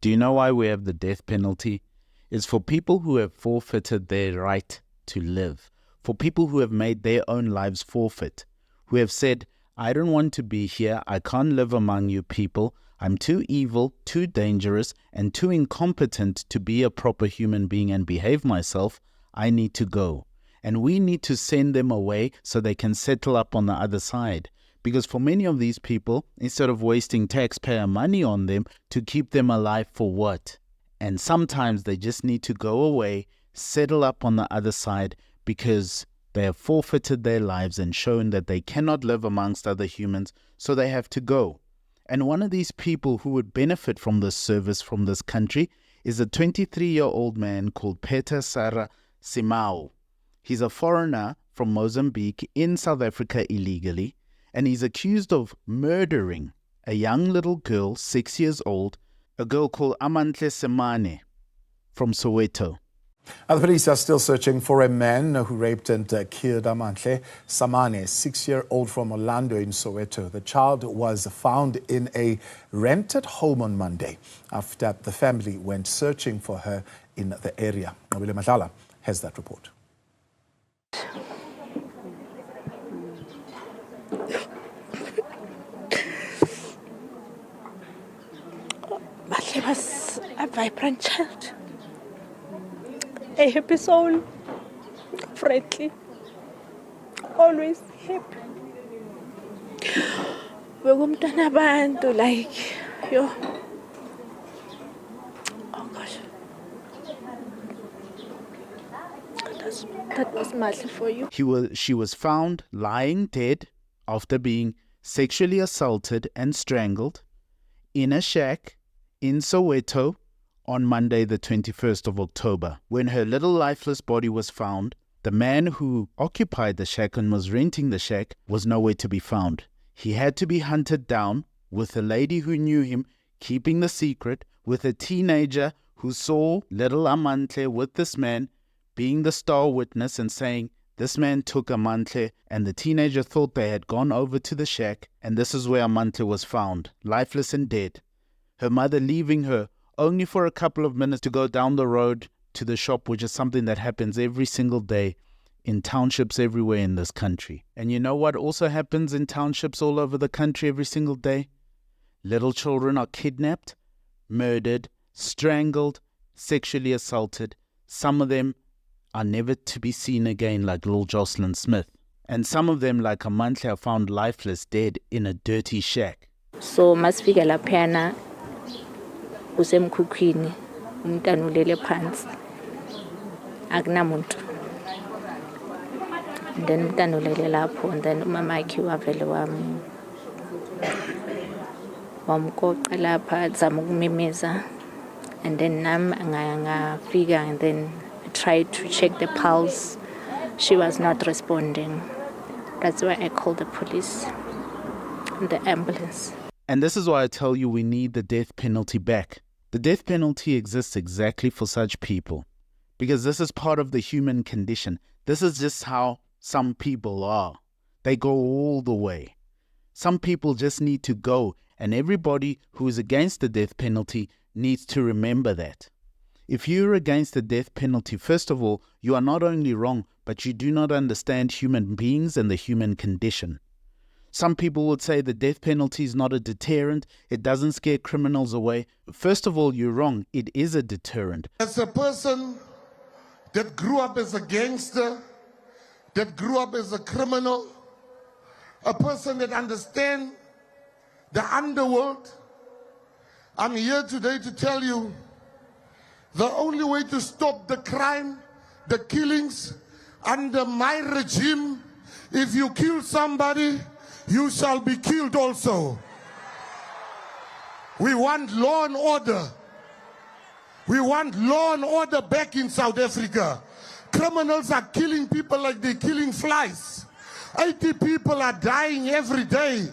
Do you know why we have the death penalty? It's for people who have forfeited their right to live, for people who have made their own lives forfeit, who have said, I don't want to be here, I can't live among you people, I'm too evil, too dangerous, and too incompetent to be a proper human being and behave myself, I need to go. And we need to send them away so they can settle up on the other side. Because for many of these people, instead of wasting taxpayer money on them, to keep them alive for what? And sometimes they just need to go away, settle up on the other side, because they have forfeited their lives and shown that they cannot live amongst other humans, so they have to go. And one of these people who would benefit from this service from this country is a 23-year-old man called Peter Sara Simao. He's a foreigner from Mozambique in South Africa illegally, and he's accused of murdering a young little girl, 6 years old, a girl called Amantle Semane from Soweto. The police are still searching for a man who raped and killed Amantle Semane, 6-year-old from Orlando in Soweto. The child was found in a rented home on Monday after the family went searching for her in the area. Nobile Madala has that report. He was a vibrant child, a happy soul, friendly, always happy. Bekumntwana abantu like yo. Oh gosh, that was Matle for you. She was found lying dead after being sexually assaulted and strangled in a shack in Soweto on Monday the 21st of October. When her little lifeless body was found, the man who occupied the shack and was renting the shack was nowhere to be found. He had to be hunted down, with a lady who knew him keeping the secret, with a teenager who saw little Amantle with this man being the star witness and saying, this man took Amantle, and the teenager thought they had gone over to the shack, and this is where Amantle was found, lifeless and dead. Her mother leaving her only for a couple of minutes to go down the road to the shop, which is something that happens every single day in townships everywhere in this country. And you know what also happens in townships all over the country every single day? Little children are kidnapped, murdered, strangled, sexually assaulted. Some of them are never to be seen again, like little Jocelyn Smith. And some of them, like Amantle, are found lifeless, dead in a dirty shack. So masifika laphana usemkhukhwini umntana ulele phansi akunamuntu, and then umntana ulele lapho, and then umama wakhe wavele wamkoqa lapha zama ukumemeza, and then nami ngafika, and then I tried to check the pulse. She was not responding. That's why I called the police and the ambulance. And this is why I tell you we need the death penalty back. The death penalty exists exactly for such people, because this is part of the human condition. This is just how some people are. They go all the way. Some people just need to go, and everybody who is against the death penalty needs to remember that. If you're against the death penalty, first of all, you are not only wrong, but you do not understand human beings and the human condition. Some people would say the death penalty is not a deterrent. It doesn't scare criminals away. First of all, you're wrong. It is a deterrent. As a person that grew up as a gangster, that grew up as a criminal, a person that understands the underworld, I'm here today to tell you the only way to stop the crime, the killings under my regime, if you kill somebody, you shall be killed also. We want law and order. We want law and order back in South Africa. Criminals are killing people like they're killing flies. 80 people are dying every day.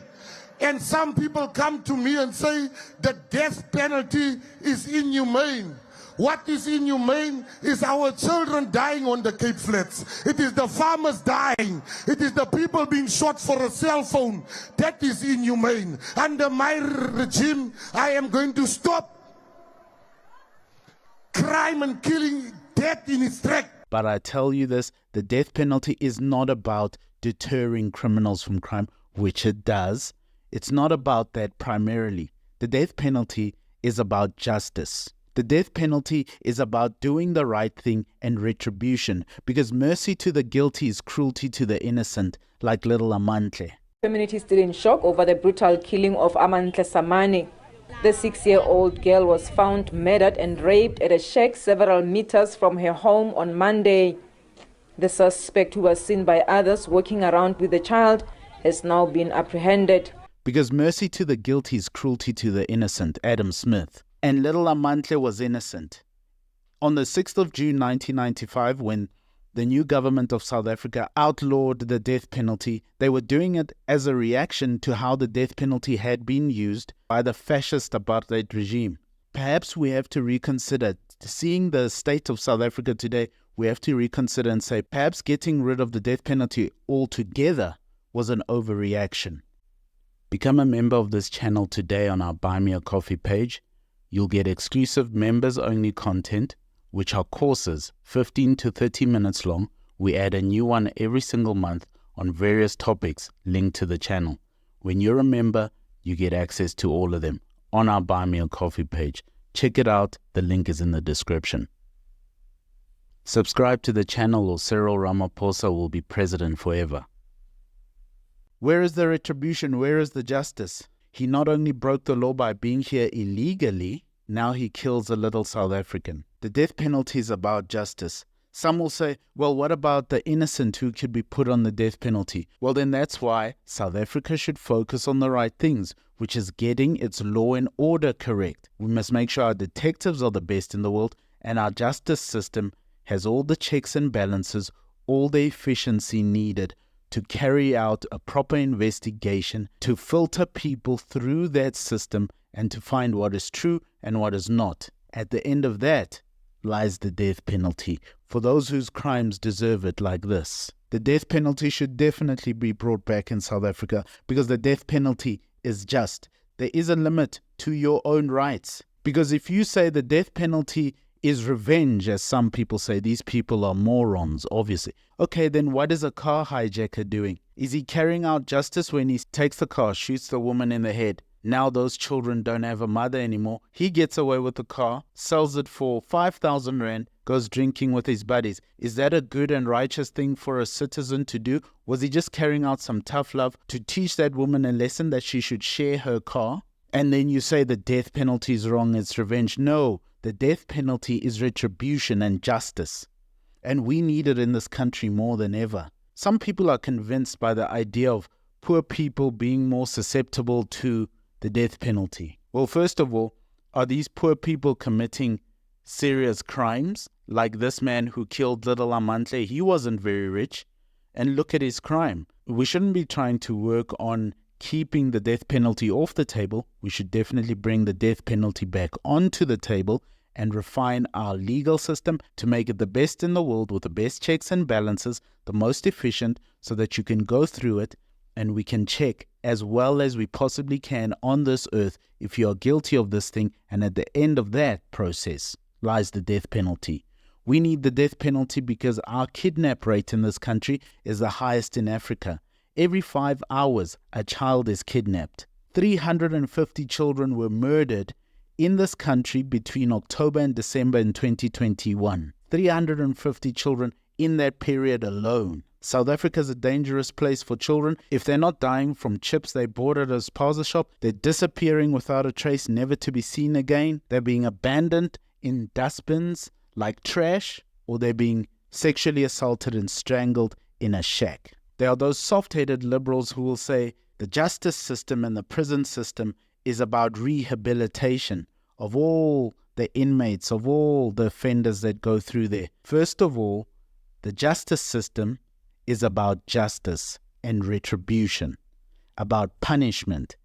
And some people come to me and say the death penalty is inhumane. What is inhumane is our children dying on the Cape Flats. It is the farmers dying. It is the people being shot for a cell phone. That is inhumane. Under my regime, I am going to stop crime and killing, death in its track. But I tell you this, the death penalty is not about deterring criminals from crime, which it does. It's not about that primarily. The death penalty is about justice. The death penalty is about doing the right thing and retribution, because mercy to the guilty is cruelty to the innocent, like little Amantle. Community is still in shock over the brutal killing of Amantle Samane. The 6-year-old girl was found murdered and raped at a shack several meters from her home on Monday. The suspect, who was seen by others walking around with the child, has now been apprehended. Because mercy to the guilty is cruelty to the innocent, Adam Smith. And little Amantle was innocent. On the 6th of June 1995, when the new government of South Africa outlawed the death penalty, they were doing it as a reaction to how the death penalty had been used by the fascist apartheid regime. Perhaps we have to reconsider. Seeing the state of South Africa today, we have to reconsider and say perhaps getting rid of the death penalty altogether was an overreaction. Become a member of this channel today on our Buy Me a Coffee page. You'll get exclusive members-only content, which are courses 15 to 30 minutes long. We add a new one every single month on various topics linked to the channel. When you're a member, you get access to all of them on our Buy Me a Coffee page. Check it out. The link is in the description. Subscribe to the channel or Cyril Ramaphosa will be president forever. Where is the retribution? Where is the justice? He not only broke the law by being here illegally, now he kills a little South African. The death penalty is about justice. Some will say, well, what about the innocent who could be put on the death penalty? Well, then that's why South Africa should focus on the right things, which is getting its law and order correct. We must make sure our detectives are the best in the world and our justice system has all the checks and balances, all the efficiency needed to carry out a proper investigation, to filter people through that system and to find what is true and what is not. At the end of that lies the death penalty for those whose crimes deserve it, like this. The death penalty should definitely be brought back in South Africa because the death penalty is just. There is a limit to your own rights. Because if you say the death penalty is revenge, as some people say, these people are morons, obviously. Okay, then what is a car hijacker doing? Is he carrying out justice when he takes the car, shoots the woman in the head? Now those children don't have a mother anymore. He gets away with the car, sells it for 5,000 rand, goes drinking with his buddies. Is that a good and righteous thing for a citizen to do? Was he just carrying out some tough love to teach that woman a lesson that she should share her car? And then you say the death penalty is wrong, it's revenge. No, the death penalty is retribution and justice. And we need it in this country more than ever. Some people are convinced by the idea of poor people being more susceptible to the death penalty. Well, first of all, are these poor people committing serious crimes? Like this man who killed little Amantle, he wasn't very rich. And look at his crime. We shouldn't be trying to work on keeping the death penalty off the table. We should definitely bring the death penalty back onto the table and refine our legal system to make it the best in the world with the best checks and balances, the most efficient, so that you can go through it and we can check as well as we possibly can on this earth if you are guilty of this thing, and at the end of that process lies the death penalty. We need the death penalty because our kidnap rate in this country is the highest in Africa. Every 5 hours, a child is kidnapped. 350 children were murdered in this country between October and December in 2021. 350 children in that period alone. South Africa is a dangerous place for children. If they're not dying from chips they bought at a spaza shop, they're disappearing without a trace, never to be seen again. They're being abandoned in dustbins like trash, or they're being sexually assaulted and strangled in a shack. There are those soft-headed liberals who will say the justice system and the prison system is about rehabilitation of all the inmates, of all the offenders that go through there. First of all, the justice system is about justice and retribution, about punishment.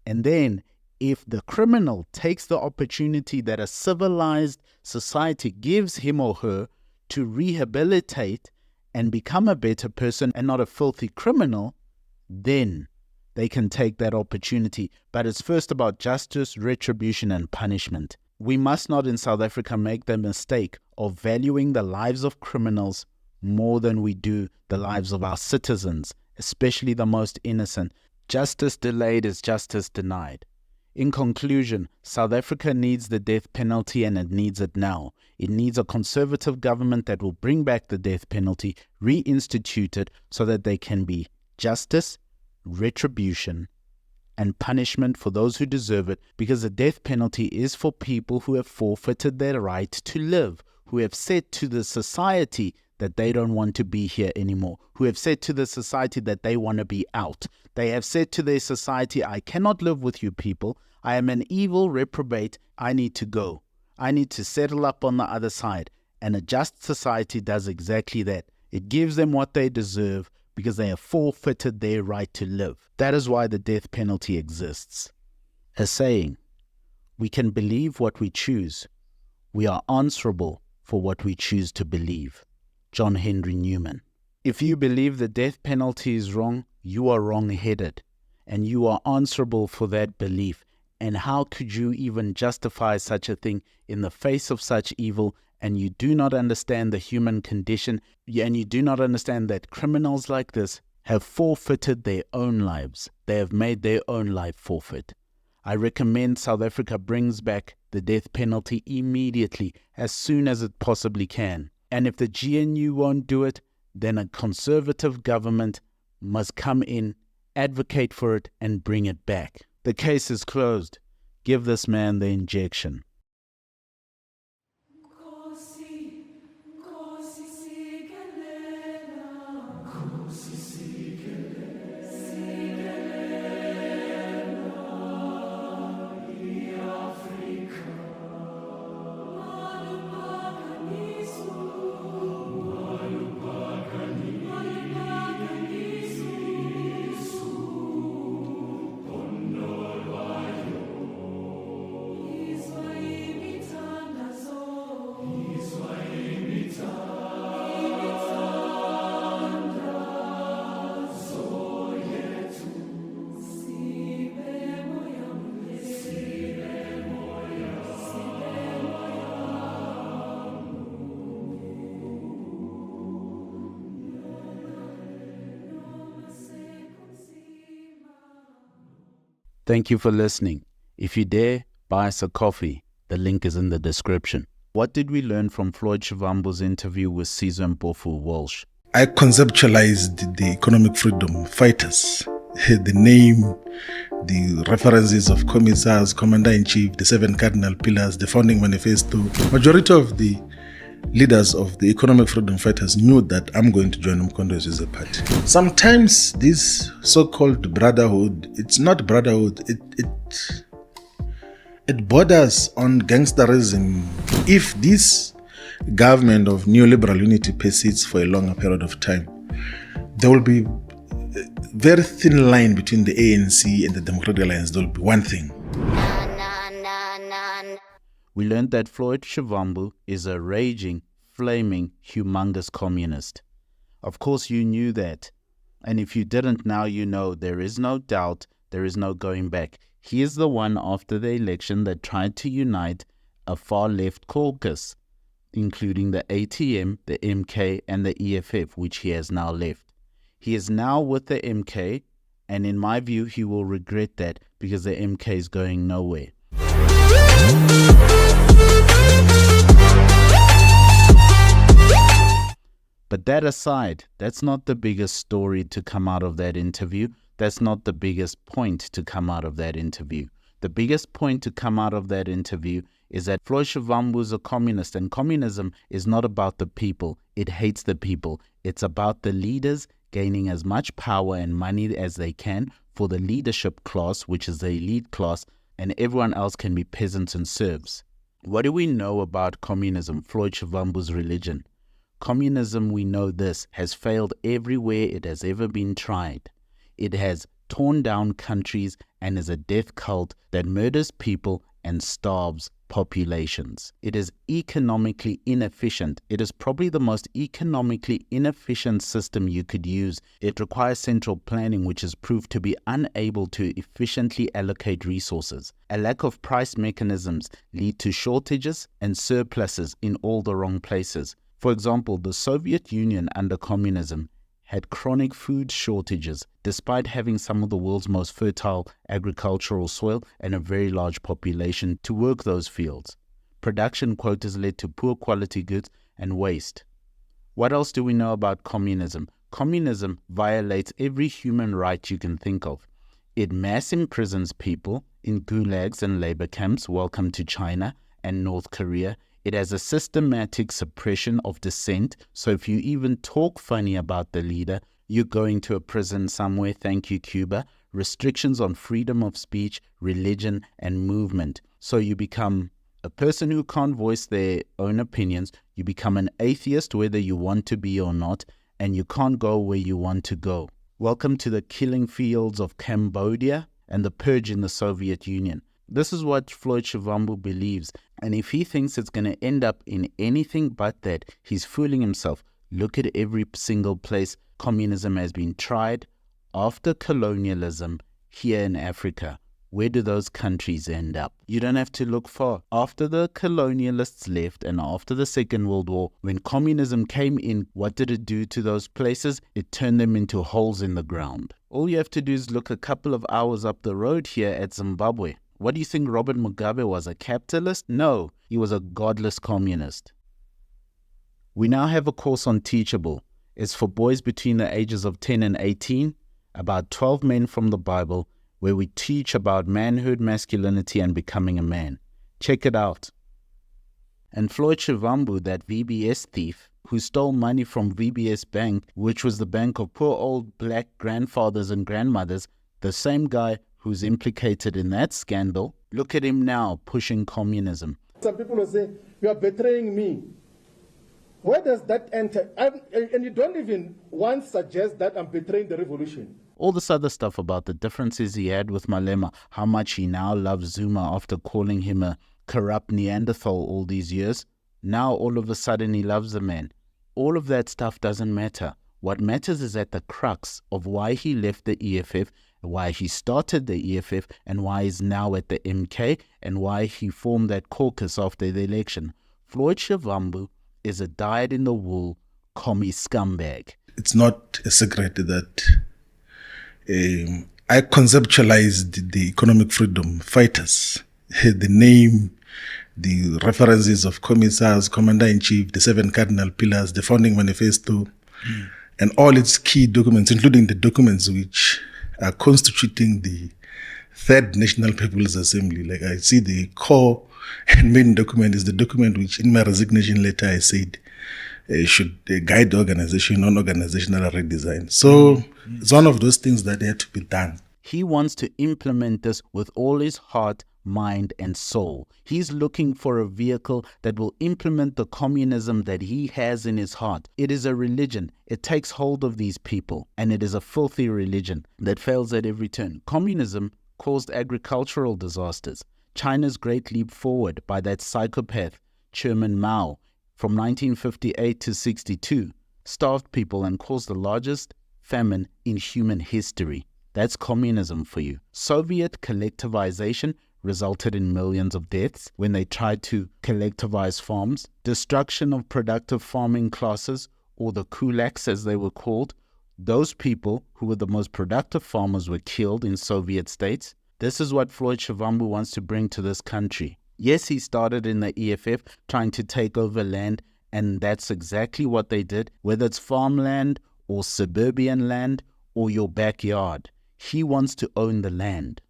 And then if the criminal takes the opportunity that a civilized society gives him or her to rehabilitate and become a better person and not a filthy criminal, then they can take that opportunity. But it's first about justice, retribution, and punishment. We must not in South Africa make the mistake of valuing the lives of criminals more than we do the lives of our citizens, especially the most innocent. Justice delayed is justice denied. In conclusion, South Africa needs the death penalty, and it needs it now. It needs a conservative government that will bring back the death penalty, reinstitute it so that there can be justice, retribution, and punishment for those who deserve it, because the death penalty is for people who have forfeited their right to live, who have said to the society that they don't want to be here anymore, who have said to the society that they want to be out. They have said to their society, I cannot live with you people. I am an evil reprobate. I need to go. I need to settle up on the other side. And a just society does exactly that. It gives them what they deserve because they have forfeited their right to live. That is why the death penalty exists. A saying, we can believe what we choose. We are answerable for what we choose to believe. John Henry Newman. If you believe the death penalty is wrong, you are wrong-headed, and you are answerable for that belief. And how could you even justify such a thing in the face of such evil? And you do not understand the human condition, and you do not understand that criminals like this have forfeited their own lives. They have made their own life forfeit. I recommend South Africa brings back the death penalty immediately, as soon as it possibly can. And if the GNU won't do it, then a conservative government must come in, advocate for it, and bring it back. The case is closed. Give this man the injection. Thank you for listening. If you dare, buy us a coffee. The link is in the description. What did we learn from Floyd Shivambu's interview with Caesar Mpofu Walsh? I conceptualized the economic freedom fighters, the name, the references of commissars, commander-in-chief, the 7 cardinal pillars, the founding manifesto. Majority of the leaders of the economic freedom fighters knew that I'm going to join Mkondo's as a party. Sometimes this so-called brotherhood, it's not brotherhood, it borders on gangsterism. If this government of neoliberal unity persists for a longer period of time, there will be a very thin line between the ANC and the Democratic Alliance. There will be one thing. We learned that Floyd Shivambu is a raging, flaming, humongous communist. Of course you knew that. And if you didn't, now you know. There is no doubt, there is no going back. He is the one after the election that tried to unite a far-left caucus, including the ATM, the MK, and the EFF, which he has now left. He is now with the MK, and in my view, he will regret that because the MK is going nowhere. But that aside, that's not the biggest story to come out of that interview. That's not the biggest point to come out of that interview. The biggest point to come out of that interview is that Floyd Shivambu is a communist, and communism is not about the people. It hates the people. It's about the leaders gaining as much power and money as they can for the leadership class, which is the elite class, and everyone else can be peasants and serfs. What do we know about communism, Floyd Shivambu's religion? Communism, we know this, has failed everywhere it has ever been tried. It has torn down countries and is a death cult that murders people and starves populations. It is economically inefficient. It is probably the most economically inefficient system you could use. It requires central planning, which has proved to be unable to efficiently allocate resources. A lack of price mechanisms lead to shortages and surpluses in all the wrong places. For example, the Soviet Union under communism had chronic food shortages despite having some of the world's most fertile agricultural soil and a very large population to work those fields. Production quotas led to poor quality goods and waste. What else do we know about communism? Communism violates every human right you can think of. It mass imprisons people in gulags and labor camps. Welcome to China and North Korea. It has a systematic suppression of dissent, so if you even talk funny about the leader, you're going to a prison somewhere, thank you Cuba. Restrictions on freedom of speech, religion, and movement. So you become a person who can't voice their own opinions, you become an atheist whether you want to be or not, and you can't go where you want to go. Welcome to the killing fields of Cambodia and the purge in the Soviet Union. This is what Floyd Shivambu believes, and if he thinks it's going to end up in anything but that, he's fooling himself. Look at every single place communism has been tried after colonialism here in Africa. Where do those countries end up? You don't have to look far. After the colonialists left and after the Second World War, when communism came in, what did it do to those places? It turned them into holes in the ground. All you have to do is look a couple of hours up the road here at Zimbabwe. What do you think Robert Mugabe was, a capitalist? No, he was a godless communist. We now have a course on Teachable. It's for boys between the ages of 10 and 18, about 12 men from the Bible, where we teach about manhood, masculinity, and becoming a man. Check it out. And Floyd Shivambu, that VBS thief, who stole money from VBS Bank, which was the bank of poor old black grandfathers and grandmothers, the same guy who's implicated in that scandal, look at him now pushing communism. Some people will say, you are betraying me. Where does that enter? And you don't even once suggest that I'm betraying the revolution. All this other stuff about the differences he had with Malema, how much he now loves Zuma after calling him a corrupt Neanderthal all these years. Now all of a sudden he loves the man. All of that stuff doesn't matter. What matters is at the crux of why he left the EFF, why he started the EFF, and why he's now at the MK, and why he formed that caucus after the election. Floyd Shivambu is a dyed-in-the-wool commie scumbag. It's not a secret that I conceptualized the economic freedom fighters, the name, the references of commissars, commander-in-chief, the 7 cardinal pillars, the founding manifesto, and all its key documents, including the documents which are constituting the Third National People's Assembly. Like I see the core and main document is the document which in my resignation letter I said should guide the organization on organizational redesign. So it's one of those things that had to be done. He wants to implement this with all his heart, mind, and soul. He's looking for a vehicle that will implement the communism that he has in his heart. It is a religion. It takes hold of these people, and it is a filthy religion that fails at every turn. Communism caused agricultural disasters. China's great leap forward by that psychopath, Chairman Mao, from 1958 to 62, starved people and caused the largest famine in human history. That's communism for you. Soviet collectivization resulted in millions of deaths when they tried to collectivize farms. Destruction of productive farming classes, or the kulaks as they were called. Those people who were the most productive farmers were killed in Soviet states. This is what Floyd Shivambu wants to bring to this country. Yes, he started in the EFF trying to take over land, and that's exactly what they did, whether it's farmland or suburban land or your backyard. He wants to own the land.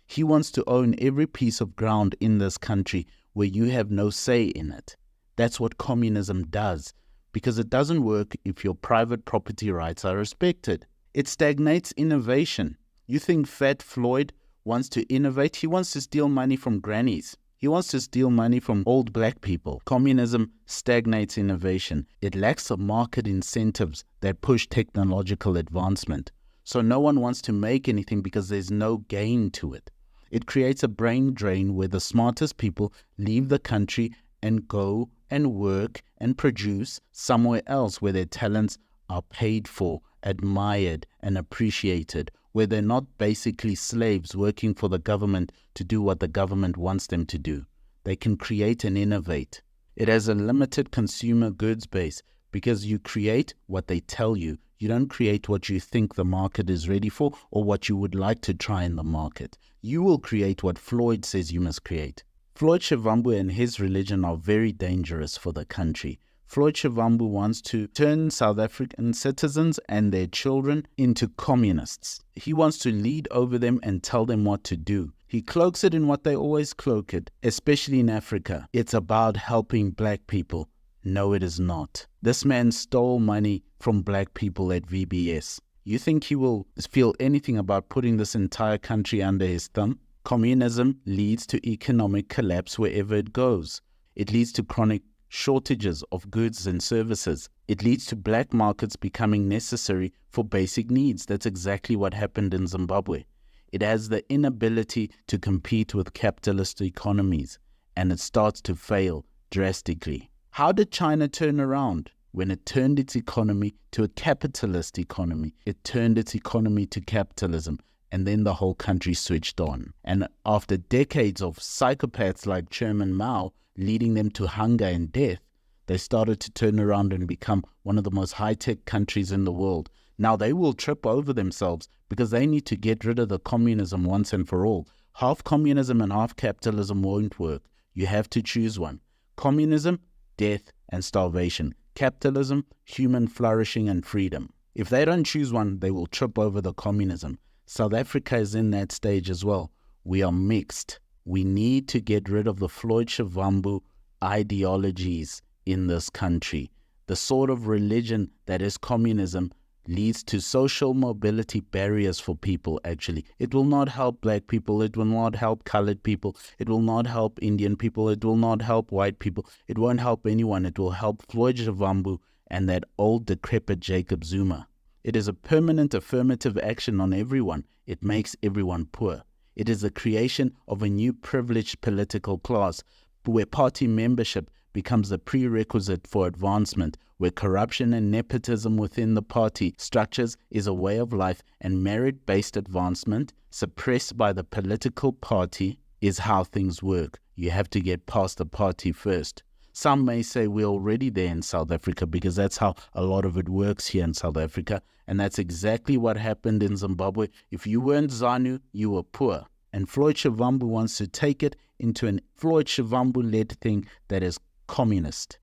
He wants to own every piece of ground in this country where you have no say in it. That's what communism does, because it doesn't work if your private property rights are respected. It stagnates innovation. You think Fat Floyd wants to innovate? He wants to steal money from grannies. He wants to steal money from old black people. Communism stagnates innovation. It lacks the market incentives that push technological advancement. So no one wants to make anything because there's no gain to it. It creates a brain drain where the smartest people leave the country and go and work and produce somewhere else where their talents are paid for, admired and appreciated, where they're not basically slaves working for the government to do what the government wants them to do. They can create and innovate. It has a limited consumer goods base because you create what they tell you. You don't create what you think the market is ready for or what you would like to try in the market. You will create what Floyd says you must create. Floyd Shivambu and his religion are very dangerous for the country. Floyd Shivambu wants to turn South African citizens and their children into communists. He wants to lead over them and tell them what to do. He cloaks it in what they always cloak it, especially in Africa. It's about helping black people. No, it is not. This man stole money from black people at VBS. You think he will feel anything about putting this entire country under his thumb? Communism leads to economic collapse wherever it goes. It leads to chronic shortages of goods and services. It leads to black markets becoming necessary for basic needs. That's exactly what happened in Zimbabwe. It has the inability to compete with capitalist economies, and it starts to fail drastically. How did China turn around? When it turned its economy to a capitalist economy, it turned its economy to capitalism, and then the whole country switched on. And after decades of psychopaths like Chairman Mao leading them to hunger and death, they started to turn around and become one of the most high-tech countries in the world. Now they will trip over themselves because they need to get rid of the communism once and for all. Half communism and half capitalism won't work. You have to choose one. Communism, death and starvation. Capitalism, human flourishing and freedom. If they don't choose one, they will trip over the communism. South Africa is in that stage as well. We are mixed. We need to get rid of the Floyd Shivambu ideologies in this country. The sort of religion that is communism leads to social mobility barriers for people, actually. It will not help black people. It will not help colored people. It will not help Indian people. It will not help white people. It won't help anyone. It will help Floyd Shivambu and that old decrepit Jacob Zuma. It is a permanent affirmative action on everyone. It makes everyone poor. It is the creation of a new privileged political class where party membership becomes a prerequisite for advancement, where corruption and nepotism within the party structures is a way of life, and merit-based advancement suppressed by the political party is how things work. You have to get past the party first. Some may say we're already there in South Africa because that's how a lot of it works here in South Africa, and that's exactly what happened in Zimbabwe. If you weren't ZANU, you were poor. And Floyd Shivambu wants to take it into an Floyd Shivambu-led thing that is communist.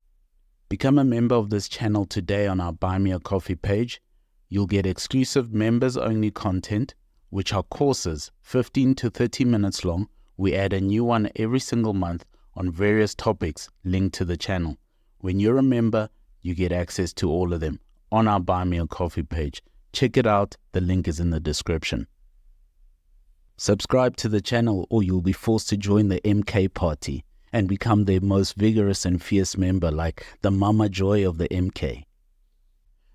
Become a member of this channel today on our Buy Me a Coffee page. You'll get exclusive members-only content, which are courses 15 to 30 minutes long. We add a new one every single month on various topics linked to the channel. When you're a member, you get access to all of them on our Buy Me a Coffee page. Check it out. The link is in the description. Subscribe to the channel or you'll be forced to join the MK party and become their most vigorous and fierce member, like the Mama Joy of the MK.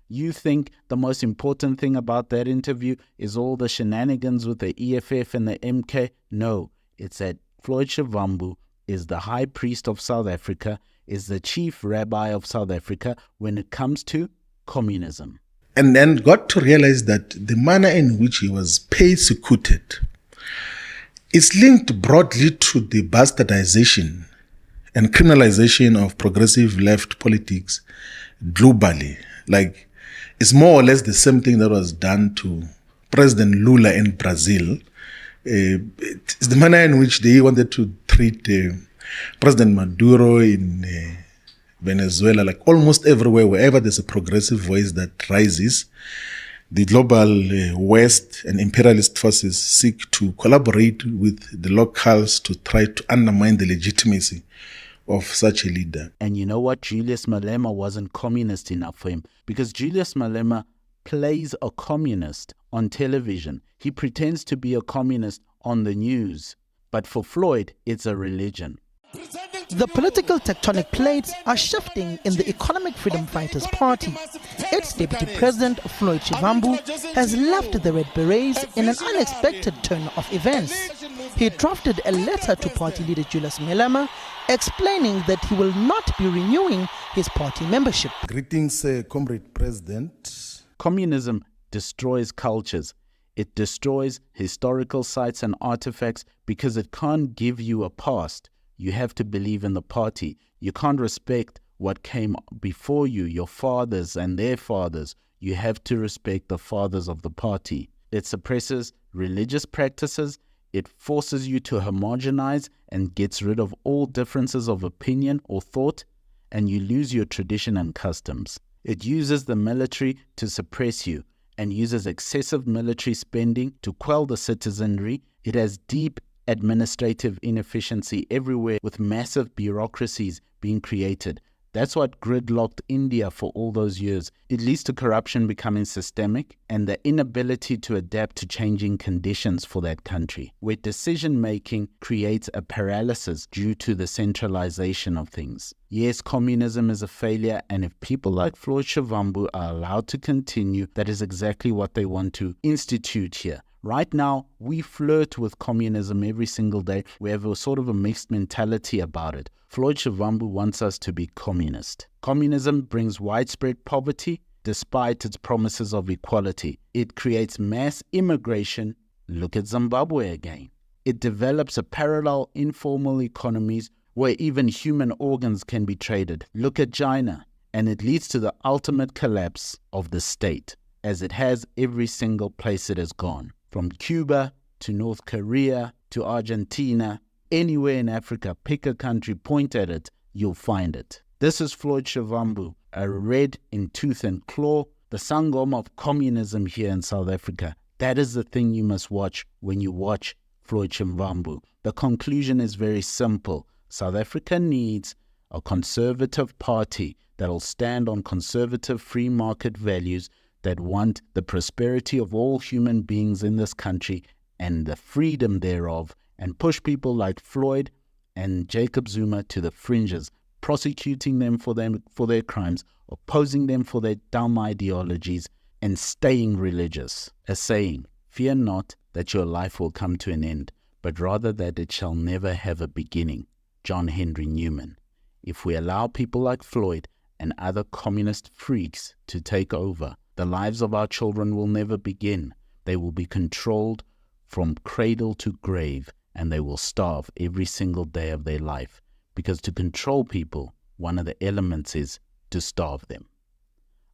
You think the most important thing about that interview is all the shenanigans with the EFF and the MK? No, it's that Floyd Shivambu is the High Priest of South Africa, is the Chief Rabbi of South Africa when it comes to communism. And then got to realize that the manner in which he was persecuted is linked broadly to the bastardization and criminalization of progressive left politics globally. Like, it's more or less the same thing that was done to President Lula in Brazil. It's the manner in which they wanted to treat President Maduro in Venezuela, like almost everywhere, wherever there's a progressive voice that rises, the global West and imperialist forces seek to collaborate with the locals to try to undermine the legitimacy of such a leader. And you know what? Julius Malema wasn't communist enough for him, because Julius Malema plays a communist on television. He pretends to be a communist on the news. But for Floyd, it's a religion. The political tectonic plates are shifting in the Economic Freedom Fighters Party. Its deputy president, Floyd Shivambu, has left the Red Berets in an unexpected turn of events. he drafted a letter to party leader Julius Malema explaining that he will not be renewing his party membership. Greetings, Comrade President. Communism destroys cultures. It destroys historical sites and artifacts because it can't give you a past. You have to believe in the party. You can't respect what came before you, your fathers and their fathers. You have to respect the fathers of the party. It suppresses religious practices. It forces you to homogenize and gets rid of all differences of opinion or thought, and you lose your tradition and customs. It uses the military to suppress you and uses excessive military spending to quell the citizenry. It has deep administrative inefficiency everywhere with massive bureaucracies being created. That's what gridlocked India for all those years. It leads to corruption becoming systemic and the inability to adapt to changing conditions for that country, where decision-making creates a paralysis due to the centralization of things. Yes, communism is a failure, and if people like Floyd Shivambu are allowed to continue, that is exactly what they want to institute here. Right now, we flirt with communism every single day. We have a sort of a mixed mentality about it. Floyd Shivambu wants us to be communist. Communism brings widespread poverty despite its promises of equality. It creates mass immigration. Look at Zimbabwe again. It develops a parallel informal economies where even human organs can be traded. Look at China. And it leads to the ultimate collapse of the state, as it has every single place it has gone. From Cuba to North Korea to Argentina, anywhere in Africa, pick a country, point at it, you'll find it. This is Floyd Shivambu, a red in tooth and claw, the sangoma of communism here in South Africa. That is the thing you must watch when you watch Floyd Shivambu. The conclusion is very simple. South Africa needs a conservative party that will stand on conservative free market values that want the prosperity of all human beings in this country and the freedom thereof, and push people like Floyd and Jacob Zuma to the fringes, prosecuting them for their crimes, opposing them for their dumb ideologies, and staying religious. A saying, fear not that your life will come to an end, but rather that it shall never have a beginning. John Henry Newman. If we allow people like Floyd and other communist freaks to take over, the lives of our children will never begin. They will be controlled from cradle to grave, and they will starve every single day of their life. Because to control people, one of the elements is to starve them.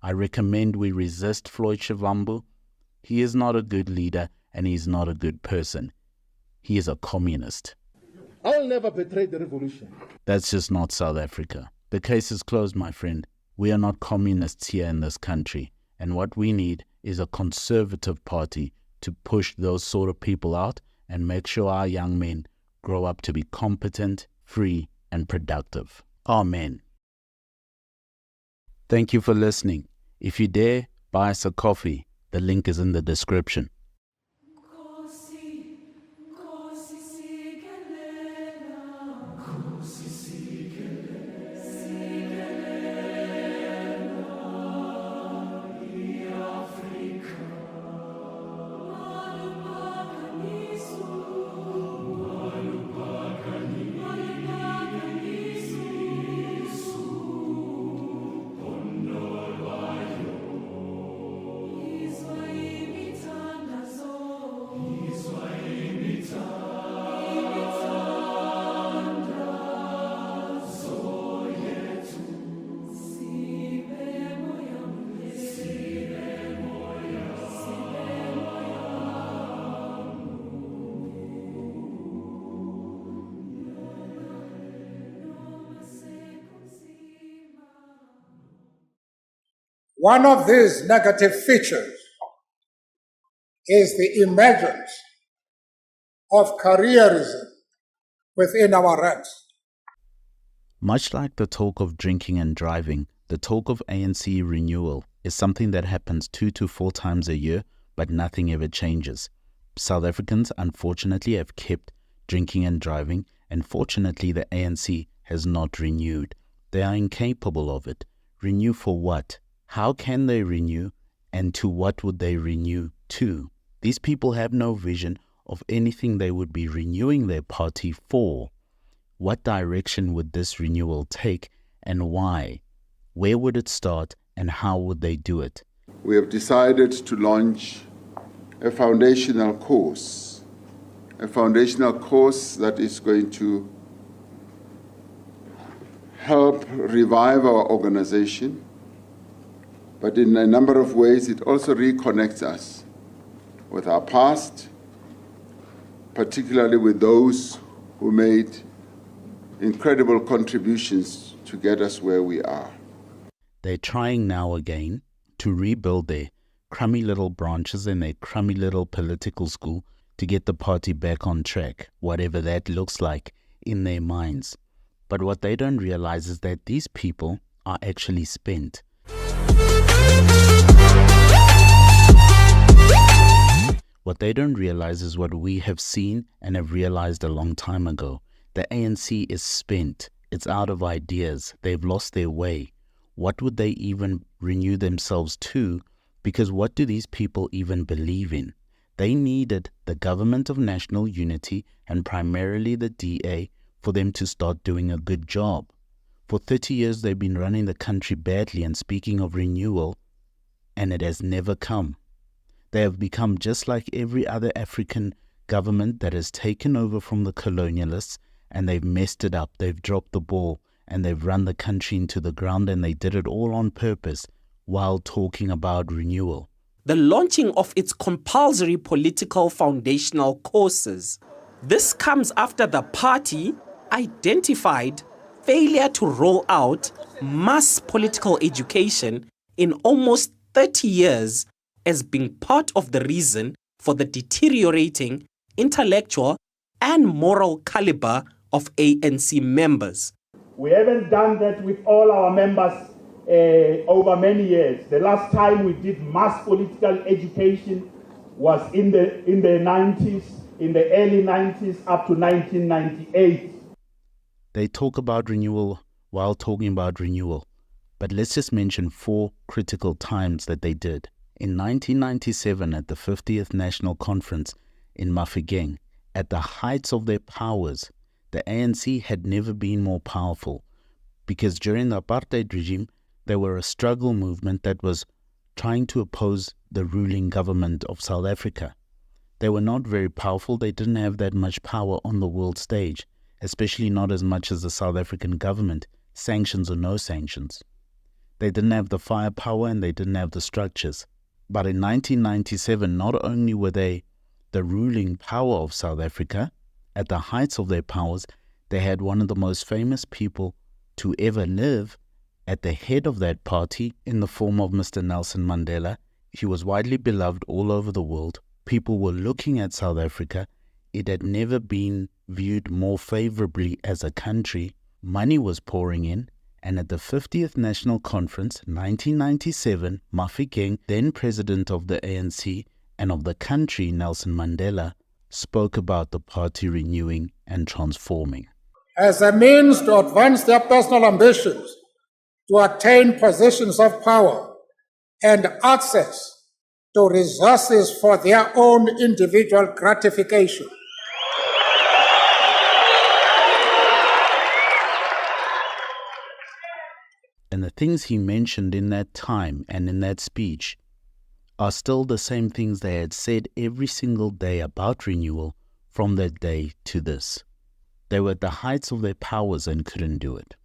I recommend we resist Floyd Shivambu. He is not a good leader, and he is not a good person. He is a communist. I'll never betray the revolution. That's just not South Africa. The case is closed, my friend. We are not communists here in this country. And what we need is a conservative party to push those sort of people out and make sure our young men grow up to be competent, free, and productive. Amen. Thank you for listening. If you dare, buy us a coffee. The link is in the description. One of these negative features is the emergence of careerism within our ranks. Much like the talk of drinking and driving, the talk of ANC renewal is something that happens 2 to 4 times a year, but nothing ever changes. South Africans, unfortunately, have kept drinking and driving, and fortunately, the ANC has not renewed. They are incapable of it. Renew for what? How can they renew, and to what would they renew to? These people have no vision of anything they would be renewing their party for. What direction would this renewal take and why? Where would it start and how would they do it? We have decided to launch a foundational course that is going to help revive our organization, but in a number of ways it also reconnects us with our past, particularly with those who made incredible contributions to get us where we are. They're trying now again to rebuild their crummy little branches and their crummy little political school to get the party back on track, whatever that looks like in their minds. But what they don't realize is that these people are actually spent. What they don't realize is what we have seen and have realized a long time ago. The ANC is spent. It's out of ideas. They've lost their way. What would they even renew themselves to? Because what do these people even believe in? They needed the government of national unity and primarily the DA for them to start doing a good job. For 30 years they've been running the country badly and speaking of renewal, and it has never come. They have become just like every other African government that has taken over from the colonialists, and they've messed it up. They've dropped the ball and they've run the country into the ground, and they did it all on purpose while talking about renewal. The launching of its compulsory political foundational courses. This comes after the party identified failure to roll out mass political education in almost 30 years as being part of the reason for the deteriorating intellectual and moral caliber of ANC members. We haven't done that with all our members over many years. The last time we did mass political education was in the 90s, in the early 90s up to 1998. They talk about renewal while talking about renewal, but let's just mention 4 critical times that they did. In 1997 at the 50th National Conference in Mafeking, at the heights of their powers, the ANC had never been more powerful, because during the apartheid regime, they were a struggle movement that was trying to oppose the ruling government of South Africa. They were not very powerful. They didn't have that much power on the world stage, especially not as much as the South African government, sanctions or no sanctions. They didn't have the firepower and they didn't have the structures. But in 1997, not only were they the ruling power of South Africa, at the heights of their powers, they had one of the most famous people to ever live at the head of that party in the form of Mr. Nelson Mandela. He was widely beloved all over the world. People were looking at South Africa. It had never been viewed more favorably as a country. Money was pouring in. And at the 50th National Conference, 1997, Mafeking, then president of the ANC and of the country, Nelson Mandela, spoke about the party renewing and transforming. As a means to advance their personal ambitions, to attain positions of power and access to resources for their own individual gratification. And the things he mentioned in that time and in that speech are still the same things they had said every single day about renewal from that day to this. They were at the heights of their powers and couldn't do it.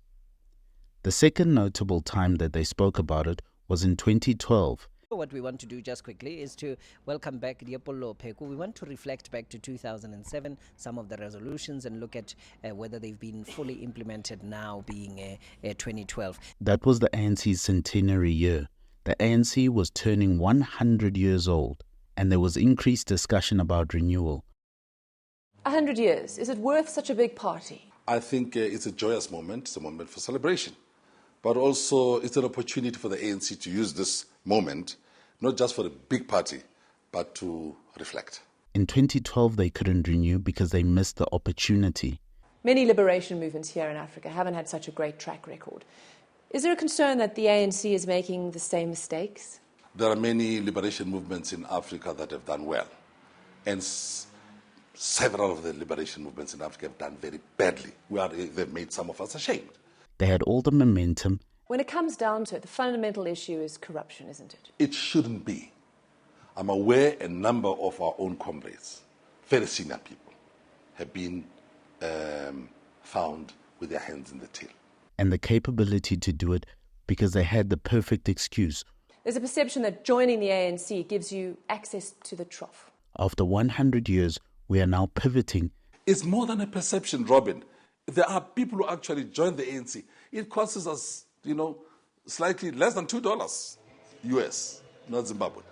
The second notable time that they spoke about it was in 2012. What we want to do just quickly is to welcome back Diapolo Peku. We want to reflect back to 2007, some of the resolutions, and look at whether they've been fully implemented now, being 2012. That was the ANC's centenary year. The ANC was turning 100 years old, and there was increased discussion about renewal. 100 years, is it worth such a big party? I think it's a joyous moment. It's a moment for celebration. But also it's an opportunity for the ANC to use this moment, not just for the big party, but to reflect. In 2012, they couldn't renew because they missed the opportunity. Many liberation movements here in Africa haven't had such a great track record. Is there a concern that the ANC is making the same mistakes? There are many liberation movements in Africa that have done well. And several of the liberation movements in Africa have done very badly. They've made some of us ashamed. They had all the momentum. When it comes down to it, the fundamental issue is corruption, isn't it? It shouldn't be. I'm aware a number of our own comrades, very senior people, have been found with their hands in the till. And the capability to do it because they had the perfect excuse. There's a perception that joining the ANC gives you access to the trough. After 100 years, we are now pivoting. It's more than a perception, Robin. There are people who actually join the ANC. It costs us, slightly less than $2 US, not Zimbabwe.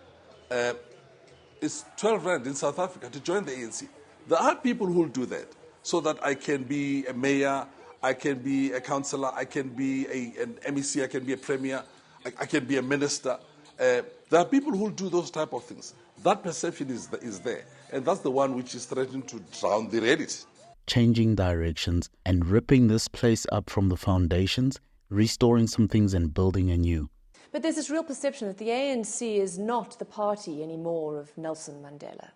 It's 12 rand in South Africa to join the ANC. There are people who will do that so that I can be a mayor, I can be a councillor, I can be an MEC, I can be a premier, I can be a minister. There are people who will do those type of things. That perception is there, and that's the one which is threatening to drown the reality. Changing directions and ripping this place up from the foundations, restoring some things and building anew. But there's this real perception that the ANC is not the party anymore of Nelson Mandela,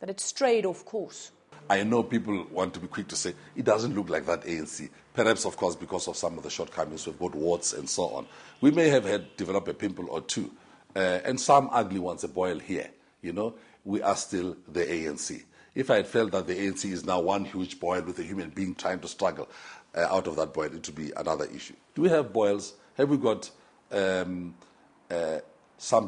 that it's strayed off course. I know people want to be quick to say, it doesn't look like that ANC. Perhaps, of course, because of some of the shortcomings, we've got warts and so on. We may have developed a pimple or two, and some ugly ones, a boil here. We are still the ANC. If I had felt that the ANC is now one huge boil with a human being trying to struggle out of that boil, it would be another issue. Do we have boils? Have we got some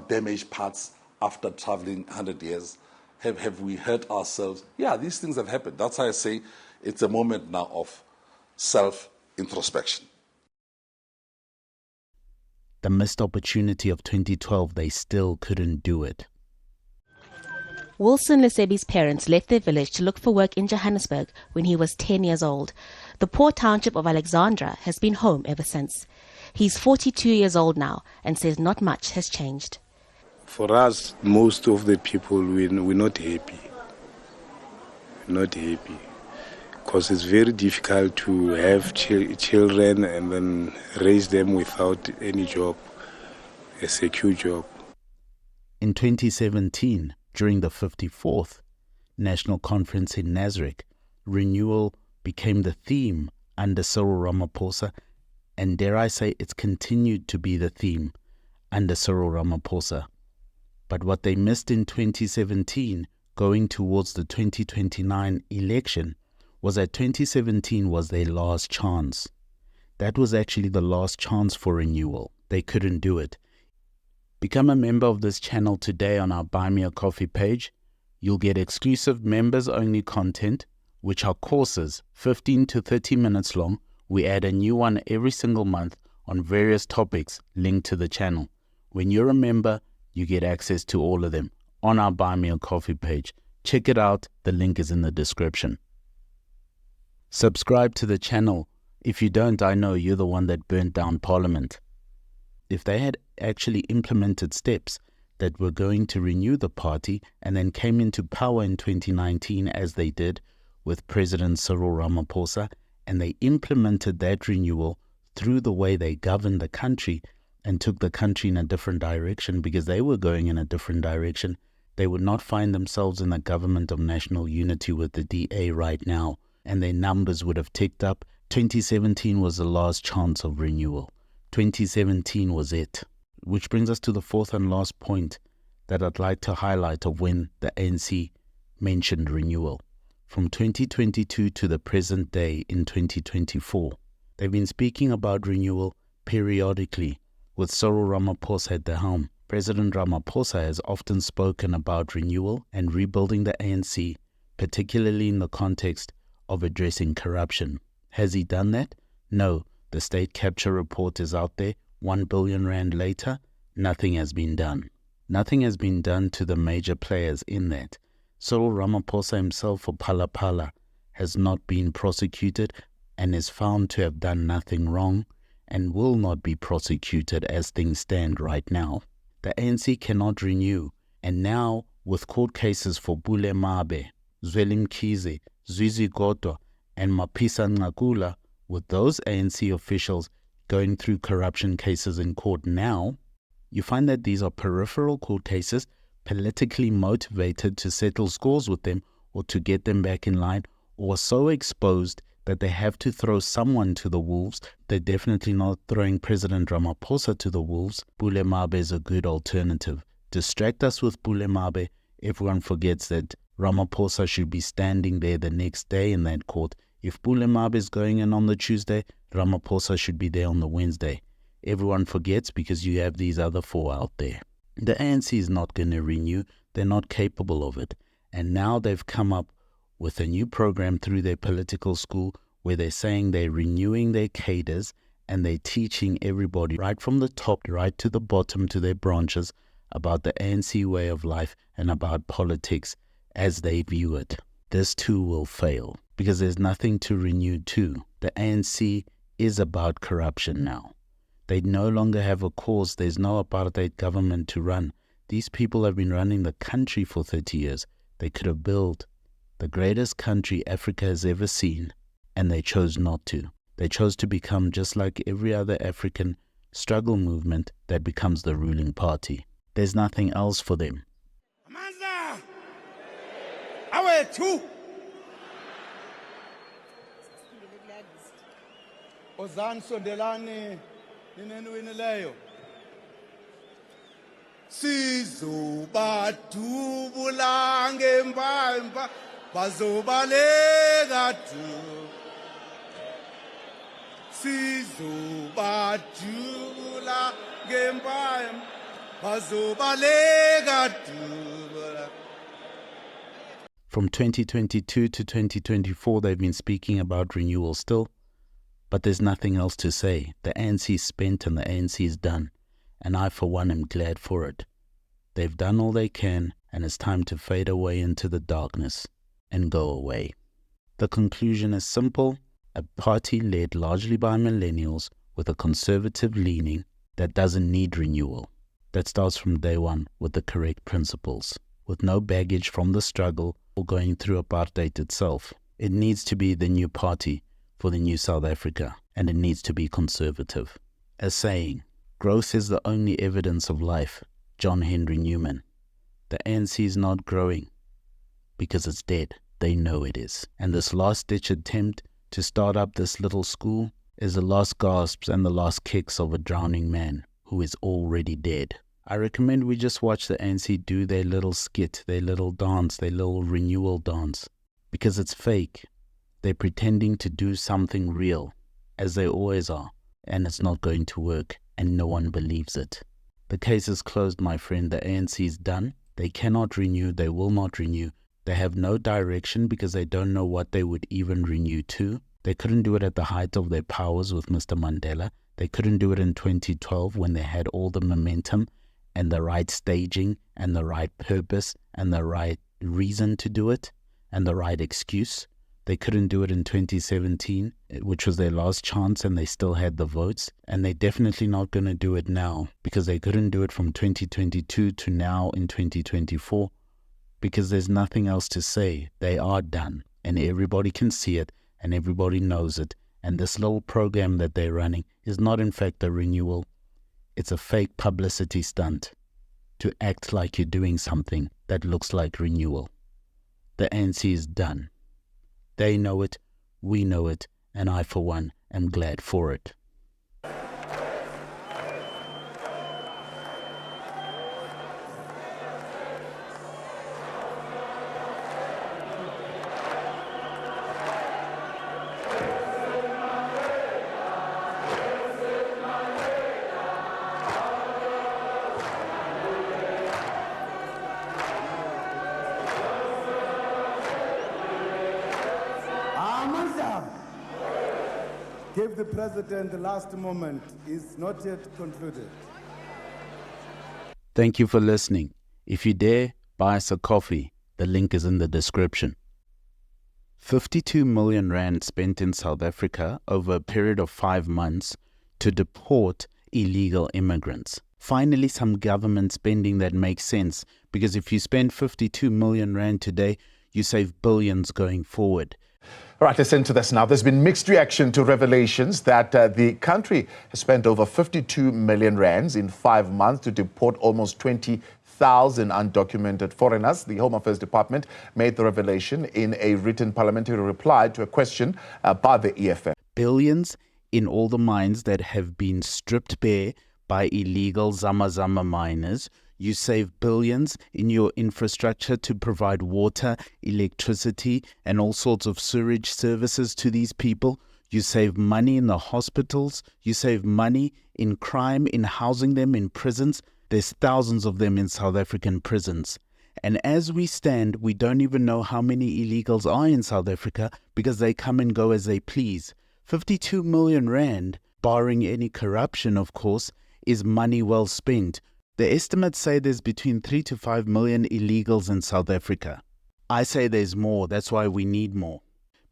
damaged parts after traveling 100 years? Have we hurt ourselves? Yeah, these things have happened. That's why I say it's a moment now of self-introspection. The missed opportunity of 2012, they still couldn't do it. Wilson Lesebi's parents left their village to look for work in Johannesburg when he was 10 years old. The poor township of Alexandra has been home ever since. He's 42 years old now and says not much has changed. For us, most of the people, we're not happy. Not happy. Because it's very difficult to have children and then raise them without any job, a secure job. In 2017, during the 54th National Conference in Nasrec, renewal became the theme under Cyril Ramaphosa, and dare I say it's continued to be the theme under Cyril Ramaphosa. But what they missed in 2017, going towards the 2029 election, was that 2017 was their last chance. That was actually the last chance for renewal. They couldn't do it. Become a member of this channel today on our Buy Me a Coffee page. You'll get exclusive members-only content, which are courses 15 to 30 minutes long. We add a new one every single month on various topics linked to the channel. When you're a member, you get access to all of them on our Buy Me a Coffee page. Check it out. The link is in the description. Subscribe to the channel. If you don't, I know you're the one that burnt down Parliament. If they had actually implemented steps that were going to renew the party and then came into power in 2019 as they did with President Cyril Ramaphosa, and they implemented that renewal through the way they governed the country and took the country in a different direction because they were going in a different direction, they would not find themselves in the government of national unity with the DA right now, and their numbers would have ticked up. 2017 was the last chance of renewal. 2017 was it. Which brings us to the fourth and last point that I'd like to highlight of when the ANC mentioned renewal. From 2022 to the present day in 2024, they've been speaking about renewal periodically with Cyril Ramaphosa at the helm. President Ramaphosa has often spoken about renewal and rebuilding the ANC, particularly in the context of addressing corruption. Has he done that? No. The state capture report is out there. 1 billion rand later, nothing has been done. Nothing has been done to the major players in that. Cyril Ramaphosa himself for Phala Phala has not been prosecuted and is found to have done nothing wrong and will not be prosecuted as things stand right now. The ANC cannot renew, and now with court cases for Bule Mabe, Zweli Mkhize, Zizi Godwa and Mapisa Nqakula, with those ANC officials going through corruption cases in court now, you find that these are peripheral court cases, politically motivated to settle scores with them or to get them back in line, or so exposed that they have to throw someone to the wolves. They're definitely not throwing President Ramaphosa to the wolves. Bulemabe is a good alternative. Distract us with Bulemabe. Everyone forgets that Ramaphosa should be standing there the next day in that court. If Bulemabe is going in on the Tuesday, Ramaphosa should be there on the Wednesday. Everyone forgets because you have these other four out there. The ANC is not going to renew. They're not capable of it. And now they've come up with a new program through their political school where they're saying they're renewing their cadres and they're teaching everybody right from the top right to the bottom to their branches about the ANC way of life and about politics as they view it. This too will fail because there's nothing to renew to. The ANC is about corruption now. They no longer have a cause. There's no apartheid government to run. These people have been running the country for 30 years. They could have built the greatest country Africa has ever seen, and they chose not to. They chose to become just like every other African struggle movement that becomes the ruling party. There's nothing else for them. Amandla! Awethu! Ozani sondelani ninenwinileyo. Sizobadubula ngempampa bazobaleka du. Sizobadubula ngempampa bazobaleka du. From 2022 to 2024, they've been speaking about renewal still, but there's nothing else to say. The ANC is spent and the ANC is done, and I for one am glad for it. They've done all they can, and it's time to fade away into the darkness and go away. The conclusion is simple: a party led largely by millennials with a conservative leaning that doesn't need renewal, that starts from day one with the correct principles, with no baggage from the struggle or going through apartheid itself. It needs to be the new party for the new South Africa, and it needs to be conservative. A saying, growth is the only evidence of life, John Henry Newman. The ANC is not growing because it's dead. They know it is. And this last-ditch attempt to start up this little school is the last gasps and the last kicks of a drowning man who is already dead. I recommend we just watch the ANC do their little skit, their little dance, their little renewal dance, because it's fake. They're pretending to do something real, as they always are, and it's not going to work, and no one believes it. The case is closed, my friend. The ANC is done. They cannot renew. They will not renew. They have no direction because they don't know what they would even renew to. They couldn't do it at the height of their powers with Mr. Mandela. They couldn't do it in 2012 when they had all the momentum and the right staging and the right purpose and the right reason to do it and the right excuse. They couldn't do it in 2017, which was their last chance, and they still had the votes. And they're definitely not going to do it now because they couldn't do it from 2022 to now in 2024 because there's nothing else to say. They are done, and everybody can see it, and everybody knows it. And this little program that they're running is not in fact a renewal. It's a fake publicity stunt to act like you're doing something that looks like renewal. The ANC is done. They know it, we know it, and I, for one, am glad for it. Give the president the last moment. Is not yet concluded. Thank you for listening. If you dare, buy us a coffee. The link is in the description. 52 million rand spent in South Africa over a period of 5 months to deport illegal immigrants. Finally, some government spending that makes sense, because if you spend 52 million rand today, you save billions going forward. All right, listen to this now. There's been mixed reaction to revelations that the country has spent over 52 million rands in 5 months to deport almost 20,000 undocumented foreigners. The Home Affairs Department made the revelation in a written parliamentary reply to a question by the EFF. Billions in all the mines that have been stripped bare by illegal Zama miners. You save billions in your infrastructure to provide water, electricity, and all sorts of sewage services to these people. You save money in the hospitals. You save money in crime, in housing them in prisons. There's thousands of them in South African prisons. And as we stand, we don't even know how many illegals are in South Africa because they come and go as they please. 52 million rand, barring any corruption, of course, is money well spent. The estimates say there's between 3 to 5 million illegals in South Africa. I say there's more, that's why we need more.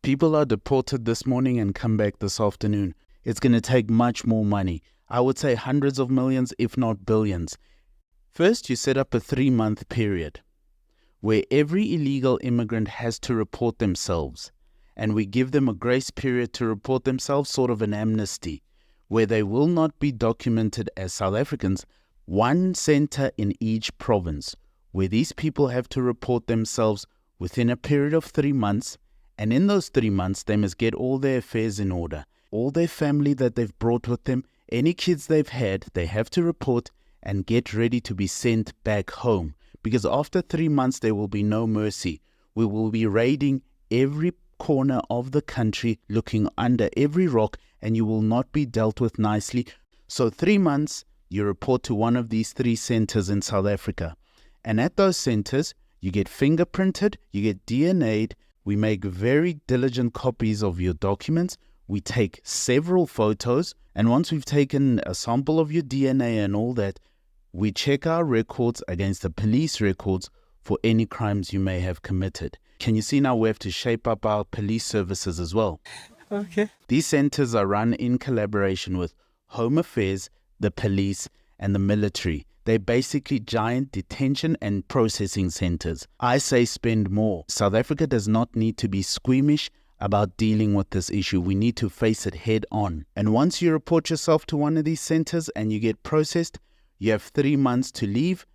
People are deported this morning and come back this afternoon. It's going to take much more money. I would say hundreds of millions, if not billions. First, you set up a 3-month period where every illegal immigrant has to report themselves. And we give them a grace period to report themselves, sort of an amnesty, where they will not be documented as South Africans. One center in each province where these people have to report themselves within a period of 3 months, and in those 3 months they must get all their affairs in order. All their family that they've brought with them, any kids they've had, they have to report and get ready to be sent back home, because after 3 months there will be no mercy. We will be raiding every corner of the country, looking under every rock, and you will not be dealt with nicely. So 3 months, you report to one of these 3 centers in South Africa. And at those centers, you get fingerprinted, you get DNA'd, we make very diligent copies of your documents, we take several photos, and once we've taken a sample of your DNA and all that, we check our records against the police records for any crimes you may have committed. Can you see now we have to shape up our police services as well? Okay. These centers are run in collaboration with Home Affairs, the police, and the military. They're basically giant detention and processing centers. I say spend more. South Africa does not need to be squeamish about dealing with this issue. We need to face it head on. And once you report yourself to one of these centers and you get processed, you have 3 months to leave,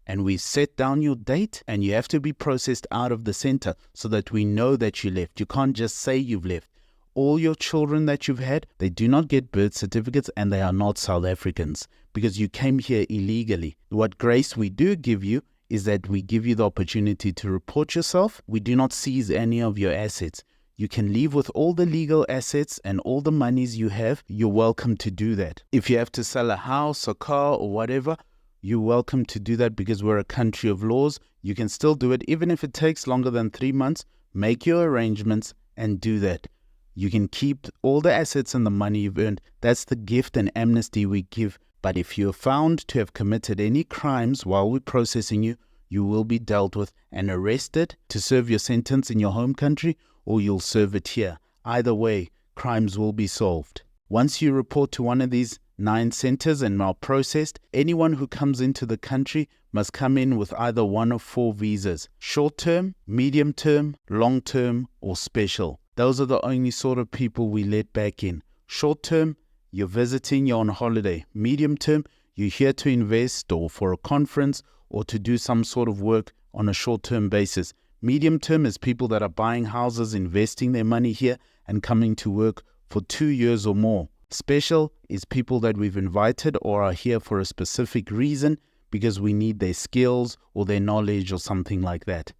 and we set down your date, and you have to be processed out of the center so that we know that you left. You can't just say you've left. All your children that you've had, they do not get birth certificates and they are not South Africans because you came here illegally. What grace we do give you is that we give you the opportunity to report yourself. We do not seize any of your assets. You can leave with all the legal assets and all the monies you have. You're welcome to do that. If you have to sell a house, a car, or whatever, you're welcome to do that because we're a country of laws. You can still do it even if it takes longer than 3 months. Make your arrangements and do that. You can keep all the assets and the money you've earned. That's the gift and amnesty we give. But if you're found to have committed any crimes while we're processing you, you will be dealt with and arrested to serve your sentence in your home country, or you'll serve it here. Either way, crimes will be solved. Once you report to one of these 9 centers and are processed, anyone who comes into the country must come in with either one of 4 visas: short-term, medium-term, long-term, or special. Those are the only sort of people we let back in. Short-term, you're visiting, you're on holiday. Medium-term, you're here to invest or for a conference or to do some sort of work on a short-term basis. Medium-term is people that are buying houses, investing their money here and coming to work for 2 years or more. Special is people that we've invited or are here for a specific reason because we need their skills or their knowledge or something like that.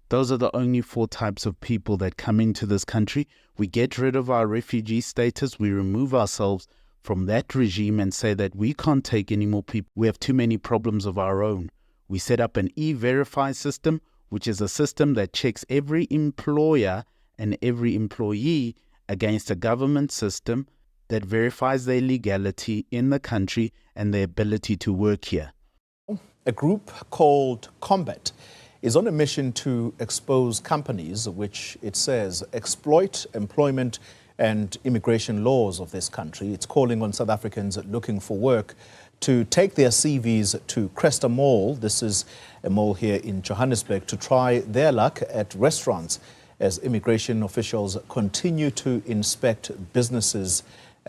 Those are the only 4 types of people that come into this country. We get rid of our refugee status. We remove ourselves from that regime and say that we can't take any more people. We have too many problems of our own. We set up an e-verify system, which is a system that checks every employer and every employee against a government system that verifies their legality in the country and their ability to work here. A group called Combat is on a mission to expose companies which it says exploit employment and immigration laws of this country. It's calling on South Africans looking for work to take their CVs to Cresta Mall. This is a mall here in Johannesburg, to try their luck at restaurants as immigration officials continue to inspect businesses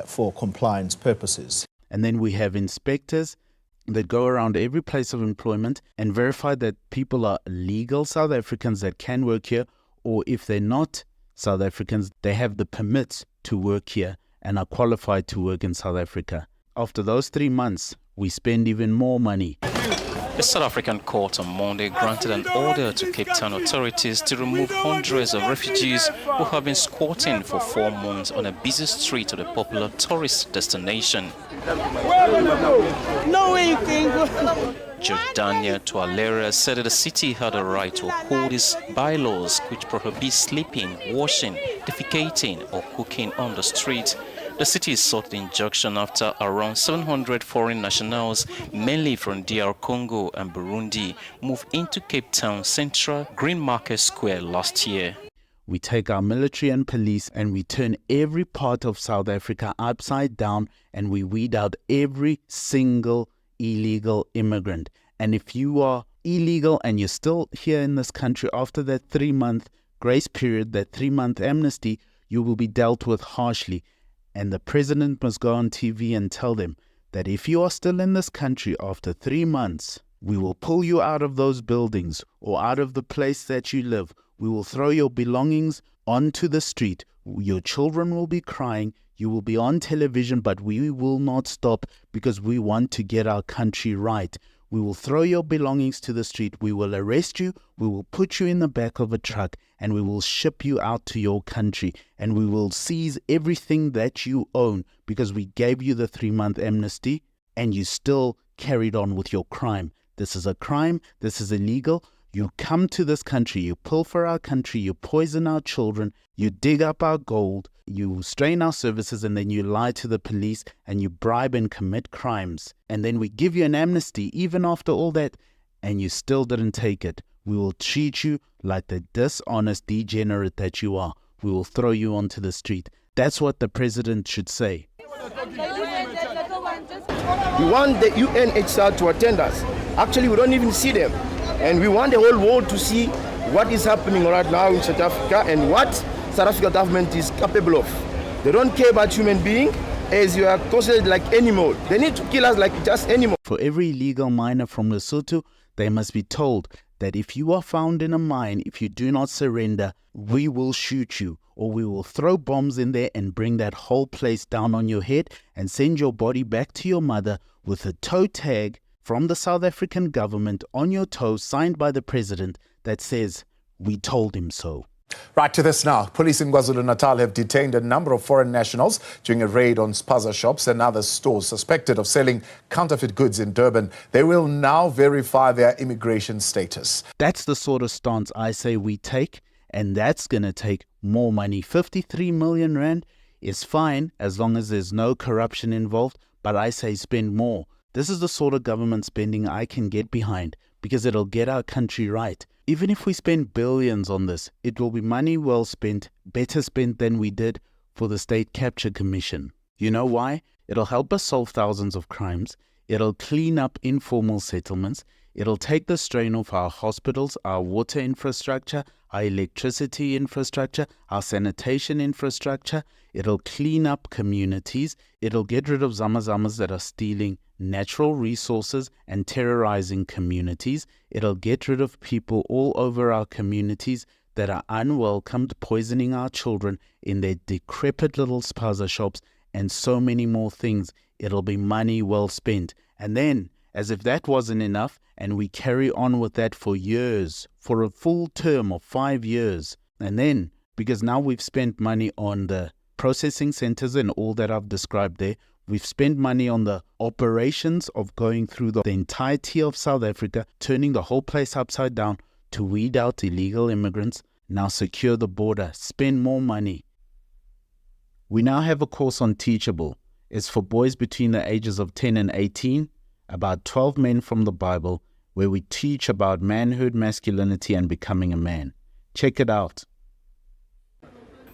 for compliance purposes. And then we have inspectors that go around every place of employment and verify that people are legal South Africans that can work here, or if they're not South Africans, they have the permits to work here and are qualified to work in South Africa. After those 3 months, we spend even more money. The South African court on Monday granted an order to Cape Town authorities to remove hundreds of refugees who have been squatting for 4 months on a busy street of the popular tourist destination. No way you can go. Judge Daniel Tualera said that the city had a right to uphold its bylaws which prohibit sleeping, washing, defecating or cooking on the street. The city sought the injunction after around 700 foreign nationals, mainly from DR Congo and Burundi, moved into Cape Town Central Green Market Square last year. We take our military and police and we turn every part of South Africa upside down and we weed out every single illegal immigrant. And if you are illegal and you're still here in this country after that 3-month grace period, that 3-month amnesty, you will be dealt with harshly. And the president must go on TV and tell them that if you are still in this country after 3 months, we will pull you out of those buildings or out of the place that you live. We will throw your belongings onto the street. Your children will be crying. You will be on television, but we will not stop because we want to get our country right. We will throw your belongings to the street. We will arrest you. We will put you in the back of a truck and we will ship you out to your country and we will seize everything that you own because we gave you the 3-month amnesty and you still carried on with your crime. This is a crime. This is illegal. You come to this country, you pilfer our country, you poison our children, you dig up our gold, you strain our services, and then you lie to the police and you bribe and commit crimes. And then we give you an amnesty even after all that, and you still didn't take it. We will treat you like the dishonest degenerate that you are. We will throw you onto the street. That's what the president should say. We want the UNHCR to attend us. Actually, we don't even see them. And we want the whole world to see what is happening right now in South Africa and what South Africa government is capable of. They don't care about human beings as you are considered like animal. They need to kill us like just animal. For every illegal miner from Lesotho, they must be told that if you are found in a mine, if you do not surrender, we will shoot you, or we will throw bombs in there and bring that whole place down on your head and send your body back to your mother with a toe tag from the South African government on your toe signed by the president that says, "We told him so." Right to this now. Police in KwaZulu-Natal have detained a number of foreign nationals during a raid on spaza shops and other stores suspected of selling counterfeit goods in Durban. They will now verify their immigration status. That's the sort of stance I say we take, and that's going to take more money. 53 million rand is fine as long as there's no corruption involved, but I say spend more. This is the sort of government spending I can get behind because it'll get our country right. Even if we spend billions on this, it will be money well spent, better spent than we did for the State Capture Commission. You know why? It'll help us solve thousands of crimes. It'll clean up informal settlements. It'll take the strain off our hospitals, our water infrastructure, our electricity infrastructure, our sanitation infrastructure. It'll clean up communities. It'll get rid of zamazamas that are stealing natural resources and terrorizing communities. It'll get rid of people all over our communities that are unwelcomed, poisoning our children in their decrepit little spaza shops, and so many more things. It'll be money well spent. And then, as if that wasn't enough, and we carry on with that for years, for a full term of 5 years, and then, because now we've spent money on the processing centers and all that I've described there, we've spent money on the operations of going through the entirety of South Africa, turning the whole place upside down to weed out illegal immigrants, now secure the border, spend more money. We now have a course on Teachable. It's for boys between the ages of 10 and 18, about 12 men from the Bible, where we teach about manhood, masculinity, and becoming a man. Check it out.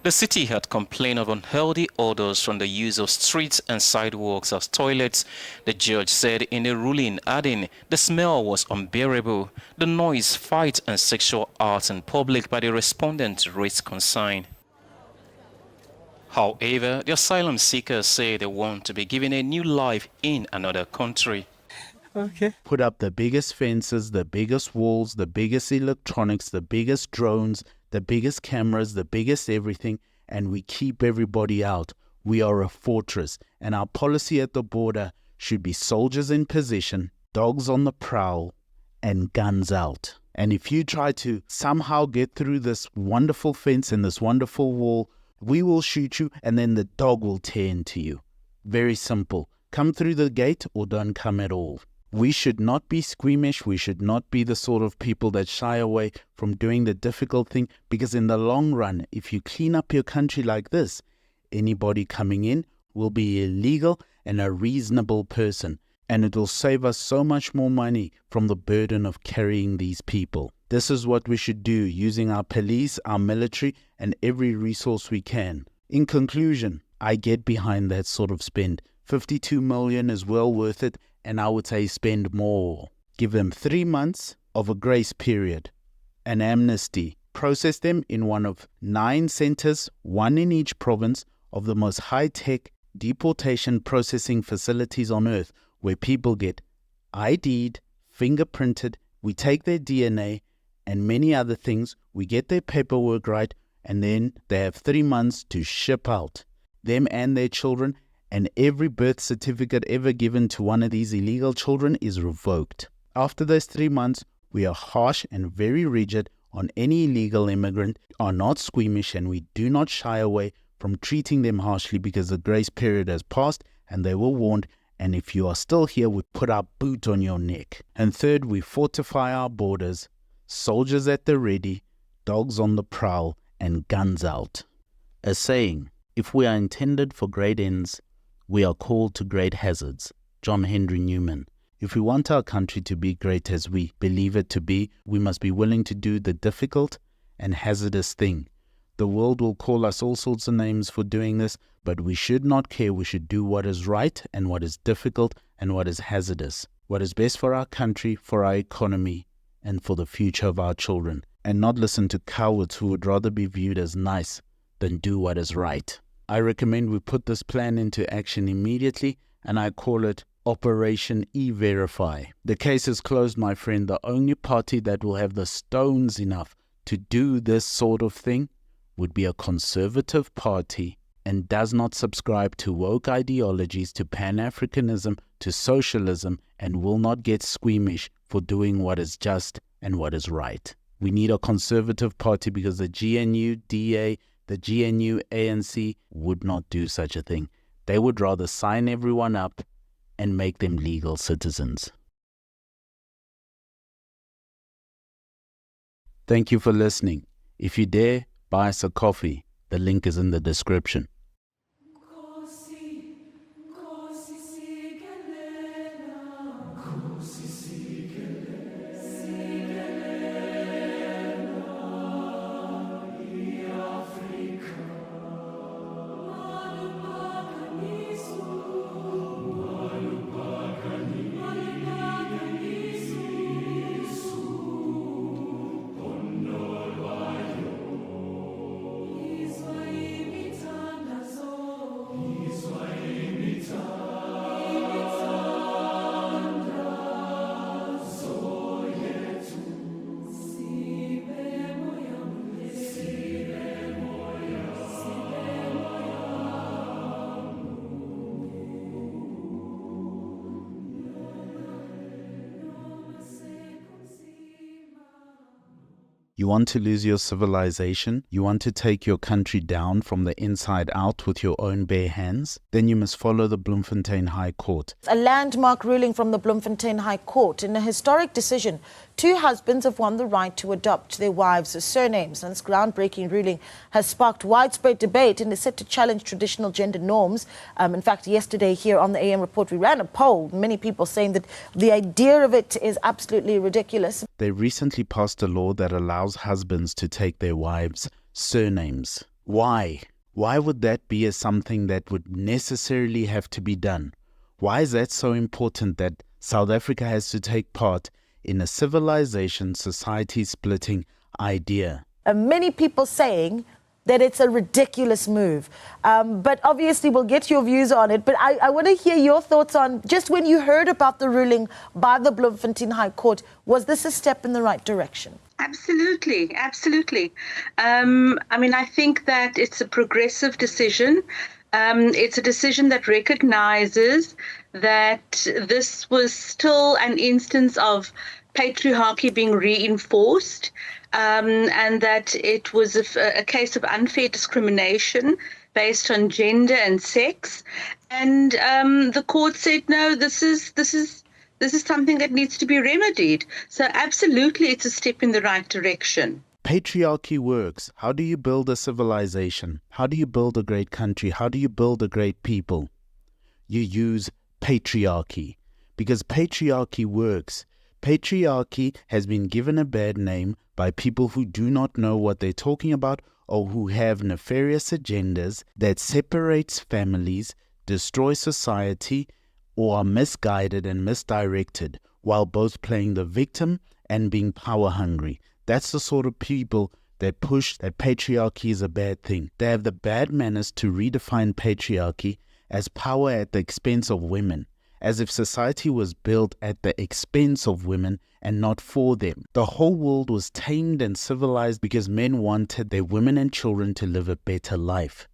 The city had complained of unhealthy odors from the use of streets and sidewalks as toilets. The judge said in a ruling, adding, the smell was unbearable. The noise, fight and sexual acts in public by the respondents raised concern. However, the asylum seekers say they want to be given a new life in another country. Okay. Put up the biggest fences, the biggest walls, the biggest electronics, the biggest drones, the biggest cameras, the biggest everything, and we keep everybody out. We are a fortress, and our policy at the border should be soldiers in position, dogs on the prowl, and guns out. And if you try to somehow get through this wonderful fence and this wonderful wall, we will shoot you, and then the dog will tear into you. Very simple. Come through the gate or don't come at all. We should not be squeamish. We should not be the sort of people that shy away from doing the difficult thing, because in the long run, if you clean up your country like this, anybody coming in will be illegal and a reasonable person, and it will save us so much more money from the burden of carrying these people. This is what we should do, using our police, our military, and every resource we can. In conclusion, I get behind that sort of spend. 52 million is well worth it, and I would say spend more. Give them 3 months of a grace period, an amnesty. Process them in one of 9 centers, 1 in each province, of the most high-tech deportation processing facilities on earth, where people get ID'd, fingerprinted, we take their DNA and many other things, we get their paperwork right, and then they have 3 months to ship out. Them and their children, and every birth certificate ever given to one of these illegal children is revoked. After those 3 months, we are harsh and very rigid on any illegal immigrant, are not squeamish, and we do not shy away from treating them harshly because the grace period has passed and they were warned, and if you are still here, we put our boot on your neck. And third, we fortify our borders, soldiers at the ready, dogs on the prowl, and guns out. A saying, if we are intended for great ends, we are called to great hazards. John Henry Newman. If we want our country to be great as we believe it to be, we must be willing to do the difficult and hazardous thing. The world will call us all sorts of names for doing this, but we should not care. We should do what is right and what is difficult and what is hazardous. What is best for our country, for our economy, and for the future of our children. And not listen to cowards who would rather be viewed as nice than do what is right. I recommend we put this plan into action immediately, and I call it Operation E-Verify. The case is closed, my friend. The only party that will have the stones enough to do this sort of thing would be a conservative party and does not subscribe to woke ideologies, to Pan-Africanism, to socialism, and will not get squeamish for doing what is just and what is right. We need a conservative party because the GNU, DA, the GNU, ANC would not do such a thing. They would rather sign everyone up and make them legal citizens. Thank you for listening. If you dare, buy us a coffee. The link is in the description. You want to lose your civilization? You want to take your country down from the inside out with your own bare hands? Then you must follow the Bloemfontein High Court. A landmark ruling from the Bloemfontein High Court. In a historic decision, 2 husbands have won the right to adopt their wives' surnames. And this groundbreaking ruling has sparked widespread debate and is set to challenge traditional gender norms. In fact, yesterday here on the AM Report, we ran a poll. Many people saying that the idea of it is absolutely ridiculous. They recently passed a law that allows husbands to take their wives' surnames. Why? Why would that be something that would necessarily have to be done? Why is that so important that South Africa has to take part in a civilization society splitting idea? Many people saying that it's a ridiculous move. But obviously we'll get your views on it. But I want to hear your thoughts on just when you heard about the ruling by the Bloemfontein High Court, was this a step in the right direction? Absolutely, absolutely. I mean, I think that it's a progressive decision. It's a decision that recognizes that this was still an instance of patriarchy being reinforced, and that it was a case of unfair discrimination based on gender and sex. And the court said, no, this is something that needs to be remedied. So absolutely, it's a step in the right direction. Patriarchy works. How do you build a civilization? How do you build a great country? How do you build a great people? You use patriarchy, because patriarchy works. Patriarchy has been given a bad name by people who do not know what they're talking about, or who have nefarious agendas that separates families, destroy society, or are misguided and misdirected, while both playing the victim and being power hungry. That's the sort of people that push that patriarchy is a bad thing. They have the bad manners to redefine patriarchy as power at the expense of women, as if society was built at the expense of women and not for them. The whole world was tamed and civilized because men wanted their women and children to live a better life.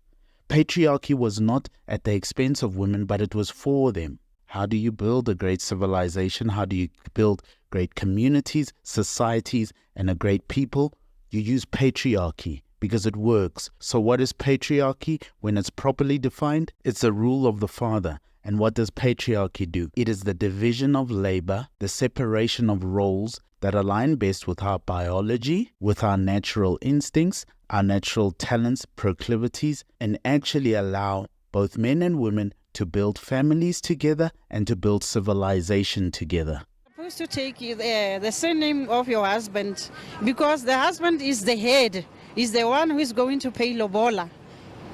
Patriarchy was not at the expense of women, but it was for them. How do you build a great civilization? How do you build great communities, societies, and a great people? You use patriarchy because it works. So what is patriarchy when it's properly defined? It's the rule of the father. And what does patriarchy do? It is the division of labor, the separation of roles that align best with our biology, with our natural instincts, our natural talents, proclivities, and actually allow both men and women to build families together and to build civilization together. You're supposed to take the surname of your husband, because the husband is the head, is the one who is going to pay lobola,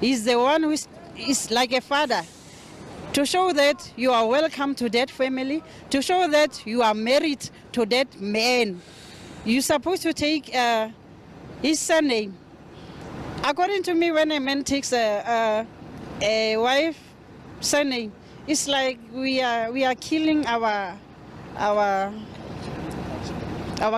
is the one who is like a father, to show that you are welcome to that family, to show that you are married to that man. You're supposed to take his surname. According to me, when a man takes a wife surname, it's like we are killing our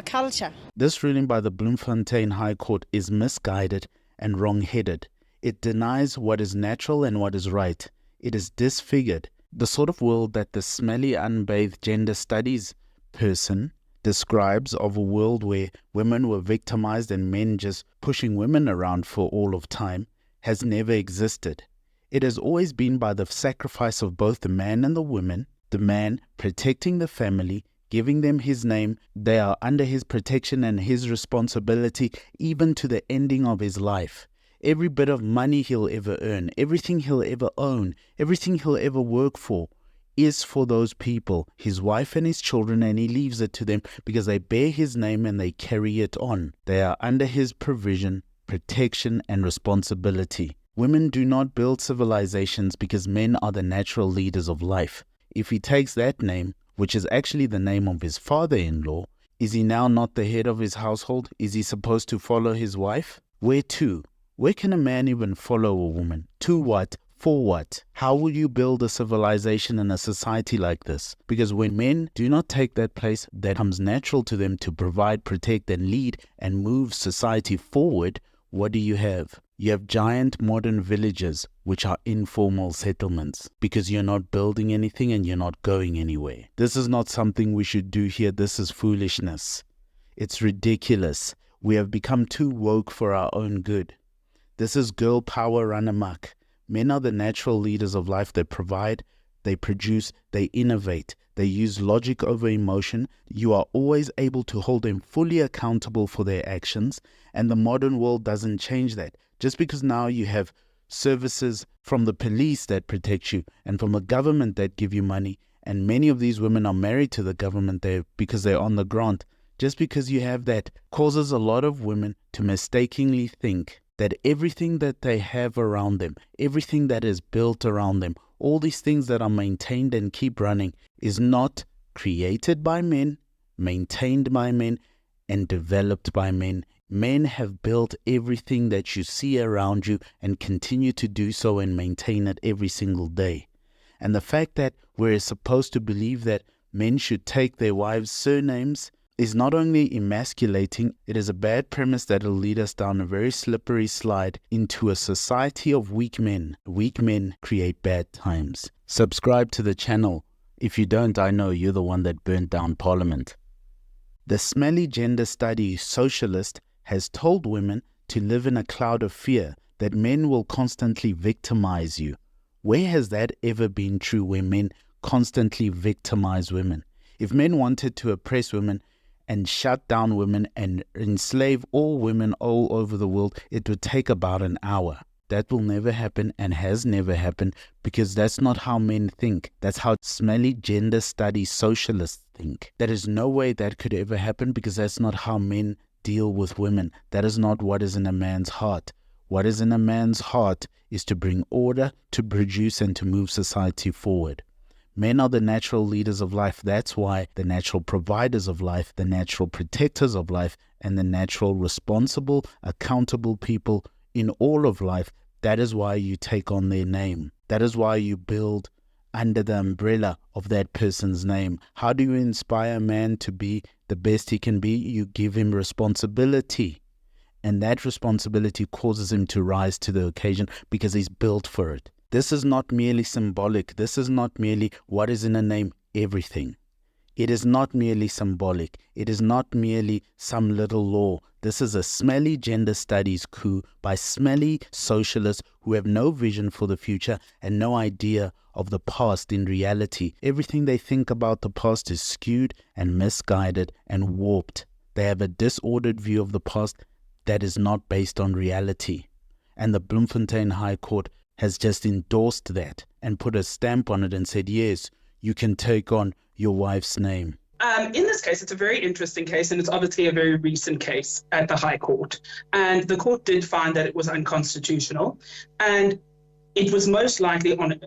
culture. This ruling by the Bloemfontein High Court is misguided and wrong-headed. It denies what is natural and what is right. It is disfigured. The sort of world that the smelly, unbathed gender studies person describes of a world where women were victimized and men just pushing women around for all of time has never existed. It has always been by the sacrifice of both the man and the woman, the man protecting the family, giving them his name. They are under his protection and his responsibility even to the ending of his life. Every bit of money he'll ever earn, everything he'll ever own, everything he'll ever work for is for those people, his wife and his children, and he leaves it to them because they bear his name and they carry it on. They are under his provision, protection, and responsibility. Women do not build civilizations because men are the natural leaders of life. If he takes that name, which is actually the name of his father-in-law, is he now not the head of his household? Is he supposed to follow his wife? Where to? Where can a man even follow a woman? To what? For what? How will you build a civilization and a society like this? Because when men do not take that place that comes natural to them to provide, protect, and lead and move society forward, what do you have? You have giant modern villages, which are informal settlements, because you're not building anything and you're not going anywhere. This is not something we should do here. This is foolishness. It's ridiculous. We have become too woke for our own good. This is girl power run amok. Men are the natural leaders of life. They provide, they produce, they innovate. They use logic over emotion. You are always able to hold them fully accountable for their actions, and the modern world doesn't change that. Just because now you have services from the police that protect you and from the government that give you money, and many of these women are married to the government there because they're on the grant. Just because you have that causes a lot of women to mistakenly think that everything that they have around them, everything that is built around them, all these things that are maintained and keep running is not created by men, maintained by men, and developed by men. Men have built everything that you see around you and continue to do so and maintain it every single day. And the fact that we're supposed to believe that men should take their wives' surnames is not only emasculating, it is a bad premise that will lead us down a very slippery slide into a society of weak men. Weak men create bad times. Subscribe to the channel. If you don't, I know you're the one that burnt down Parliament. The smelly gender study socialist has told women to live in a cloud of fear that men will constantly victimize you. Where has that ever been true, where men constantly victimize women? If men wanted to oppress women and shut down women and enslave all women all over the world, it would take about an hour. That will never happen and has never happened, because that's not how men think. That's how smelly gender study socialists think. There is no way that could ever happen, because that's not how men deal with women. That is not what is in a man's heart. What is in a man's heart is to bring order, to produce, and to move society forward. Men are the natural leaders of life. That's why the natural providers of life, the natural protectors of life, and the natural responsible, accountable people in all of life, that is why you take on their name. That is why you build under the umbrella of that person's name. How do you inspire a man to be the best he can be? You give him responsibility. And that responsibility causes him to rise to the occasion because he's built for it. This is not merely symbolic. This is not merely what is in a name, everything. It is not merely symbolic. It is not merely some little law. This is a smelly gender studies coup by smelly socialists who have no vision for the future and no idea of the past in reality. Everything they think about the past is skewed and misguided and warped. They have a disordered view of the past that is not based on reality. And the Bloemfontein High Court has just endorsed that and put a stamp on it and said, yes, you can take on your wife's name. In this case, it's a very interesting case, and it's obviously a very recent case at the High Court. And the court did find that it was unconstitutional, and it was most likely on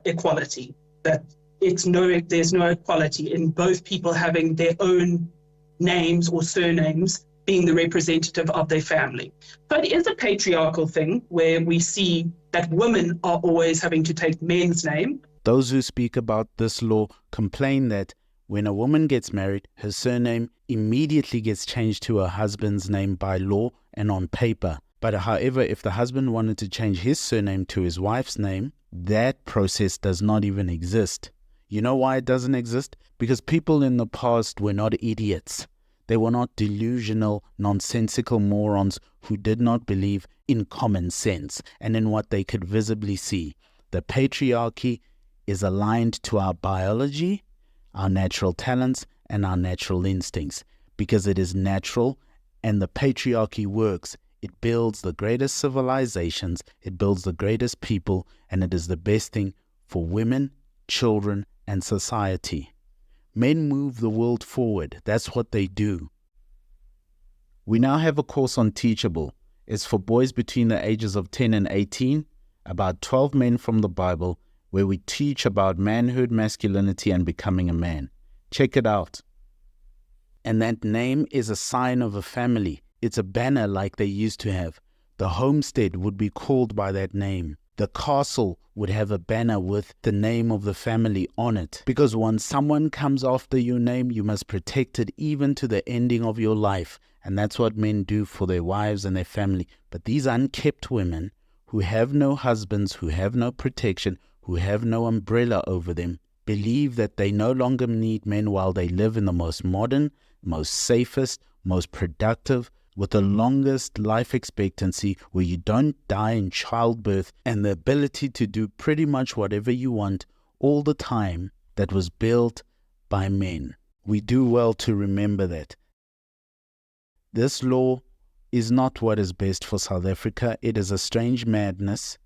equality, that there's no equality in both people having their own names or surnames being the representative of their family. So it is a patriarchal thing where we see that women are always having to take men's name. Those who speak about this law complain that when a woman gets married, her surname immediately gets changed to her husband's name by law and on paper. But however, if the husband wanted to change his surname to his wife's name, that process does not even exist. You know why it doesn't exist? Because people in the past were not idiots. They were not delusional, nonsensical morons who did not believe in common sense and in what they could visibly see. The patriarchy is aligned to our biology, our natural talents, and our natural instincts, because it is natural and the patriarchy works. It builds the greatest civilizations, it builds the greatest people, and it is the best thing for women, children, and society. Men move the world forward. That's what they do. We now have a course on Teachable. It's for boys between the ages of 10 and 18, about 12 men from the Bible, where we teach about manhood, masculinity, and becoming a man. Check it out. And that name is a sign of a family. It's a banner like they used to have. The homestead would be called by that name. The castle would have a banner with the name of the family on it. Because once someone comes after your name, you must protect it even to the ending of your life. And that's what men do for their wives and their family. But these unkept women who have no husbands, who have no protection, who have no umbrella over them, believe that they no longer need men while they live in the most modern, most safest, most productive, with the longest life expectancy, where you don't die in childbirth, and the ability to do pretty much whatever you want all the time, that was built by men. We do well to remember that. This law is not what is best for South Africa. It is a strange madness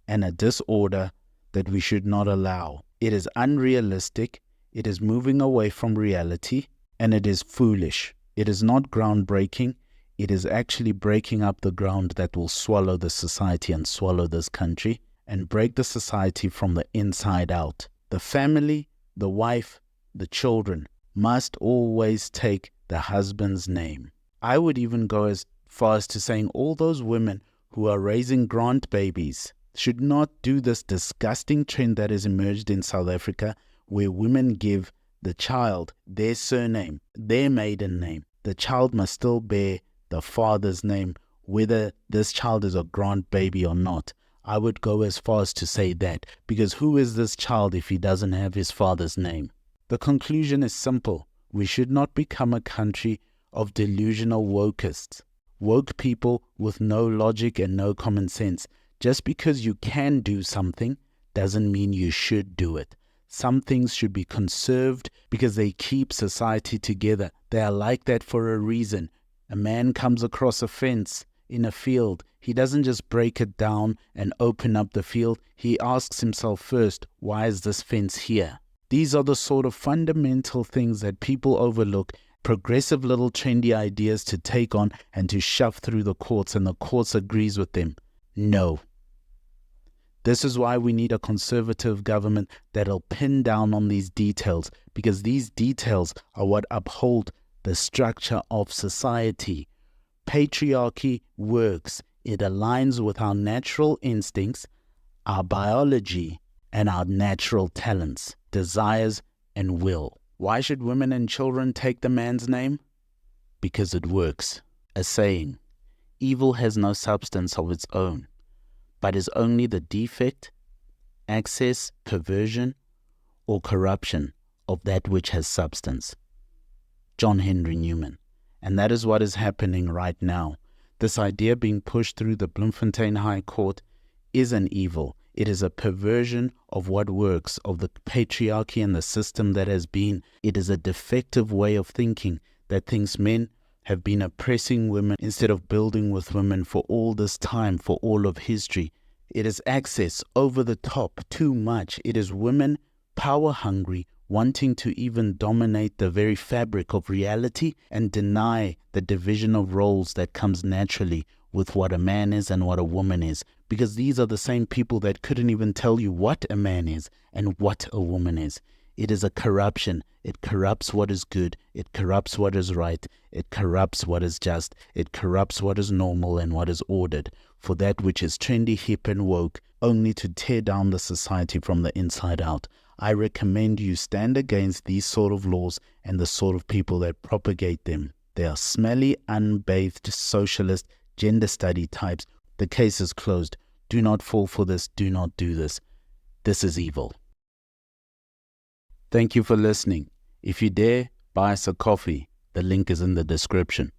and a disorder that we should not allow. It is unrealistic, it is moving away from reality, and it is foolish. It is not groundbreaking. it is actually breaking up the ground that will swallow the society and swallow this country and break the society from the inside out. The family, the wife, the children must always take the husband's name. I would even go as far as to saying all those women who are raising grant babies should not do this disgusting trend that has emerged in South Africa, where women give the child their surname, their maiden name. The child must still bear the father's name, whether this child is a grant baby or not. I would go as far as to say that, because who is this child if he doesn't have his father's name? The conclusion is simple. We should not become a country of delusional wokeists. Woke people with no logic and no common sense. Just because you can do something doesn't mean you should do it. Some things should be conserved because they keep society together. They are like that for a reason. A man comes across a fence in a field. He doesn't just break it down and open up the field. He asks himself first, why is this fence here? These are the sort of fundamental things that people overlook, progressive little trendy ideas to take on and to shove through the courts, and the courts agrees with them. No. This is why we need a conservative government that'll pin down on these details, because these details are what uphold the structure of society. Patriarchy works. It aligns with our natural instincts, our biology, and our natural talents, desires, and will. Why should women and children take the man's name? Because it works. A saying, evil has no substance of its own, but is only the defect, excess, perversion, or corruption of that which has substance. John Henry Newman. And that is what is happening right now. This idea being pushed through the Bloemfontein High Court is an evil. It is a perversion of what works, of the patriarchy and the system that has been. It is a defective way of thinking that thinks men have been oppressing women instead of building with women for all this time, for all of history. It is access over the top, too much. It is women power hungry, wanting to even dominate the very fabric of reality and deny the division of roles that comes naturally with what a man is and what a woman is. Because these are the same people that couldn't even tell you what a man is and what a woman is. It is a corruption. It corrupts what is good. It corrupts what is right. It corrupts what is just. It corrupts what is normal and what is ordered for that which is trendy, hip and woke, only to tear down the society from the inside out. I recommend you stand against these sort of laws and the sort of people that propagate them. They are smelly, unbathed, socialist, gender study types. The case is closed. Do not fall for this. Do not do this. This is evil. Thank you for listening. If you dare, buy us a coffee. The link is in the description.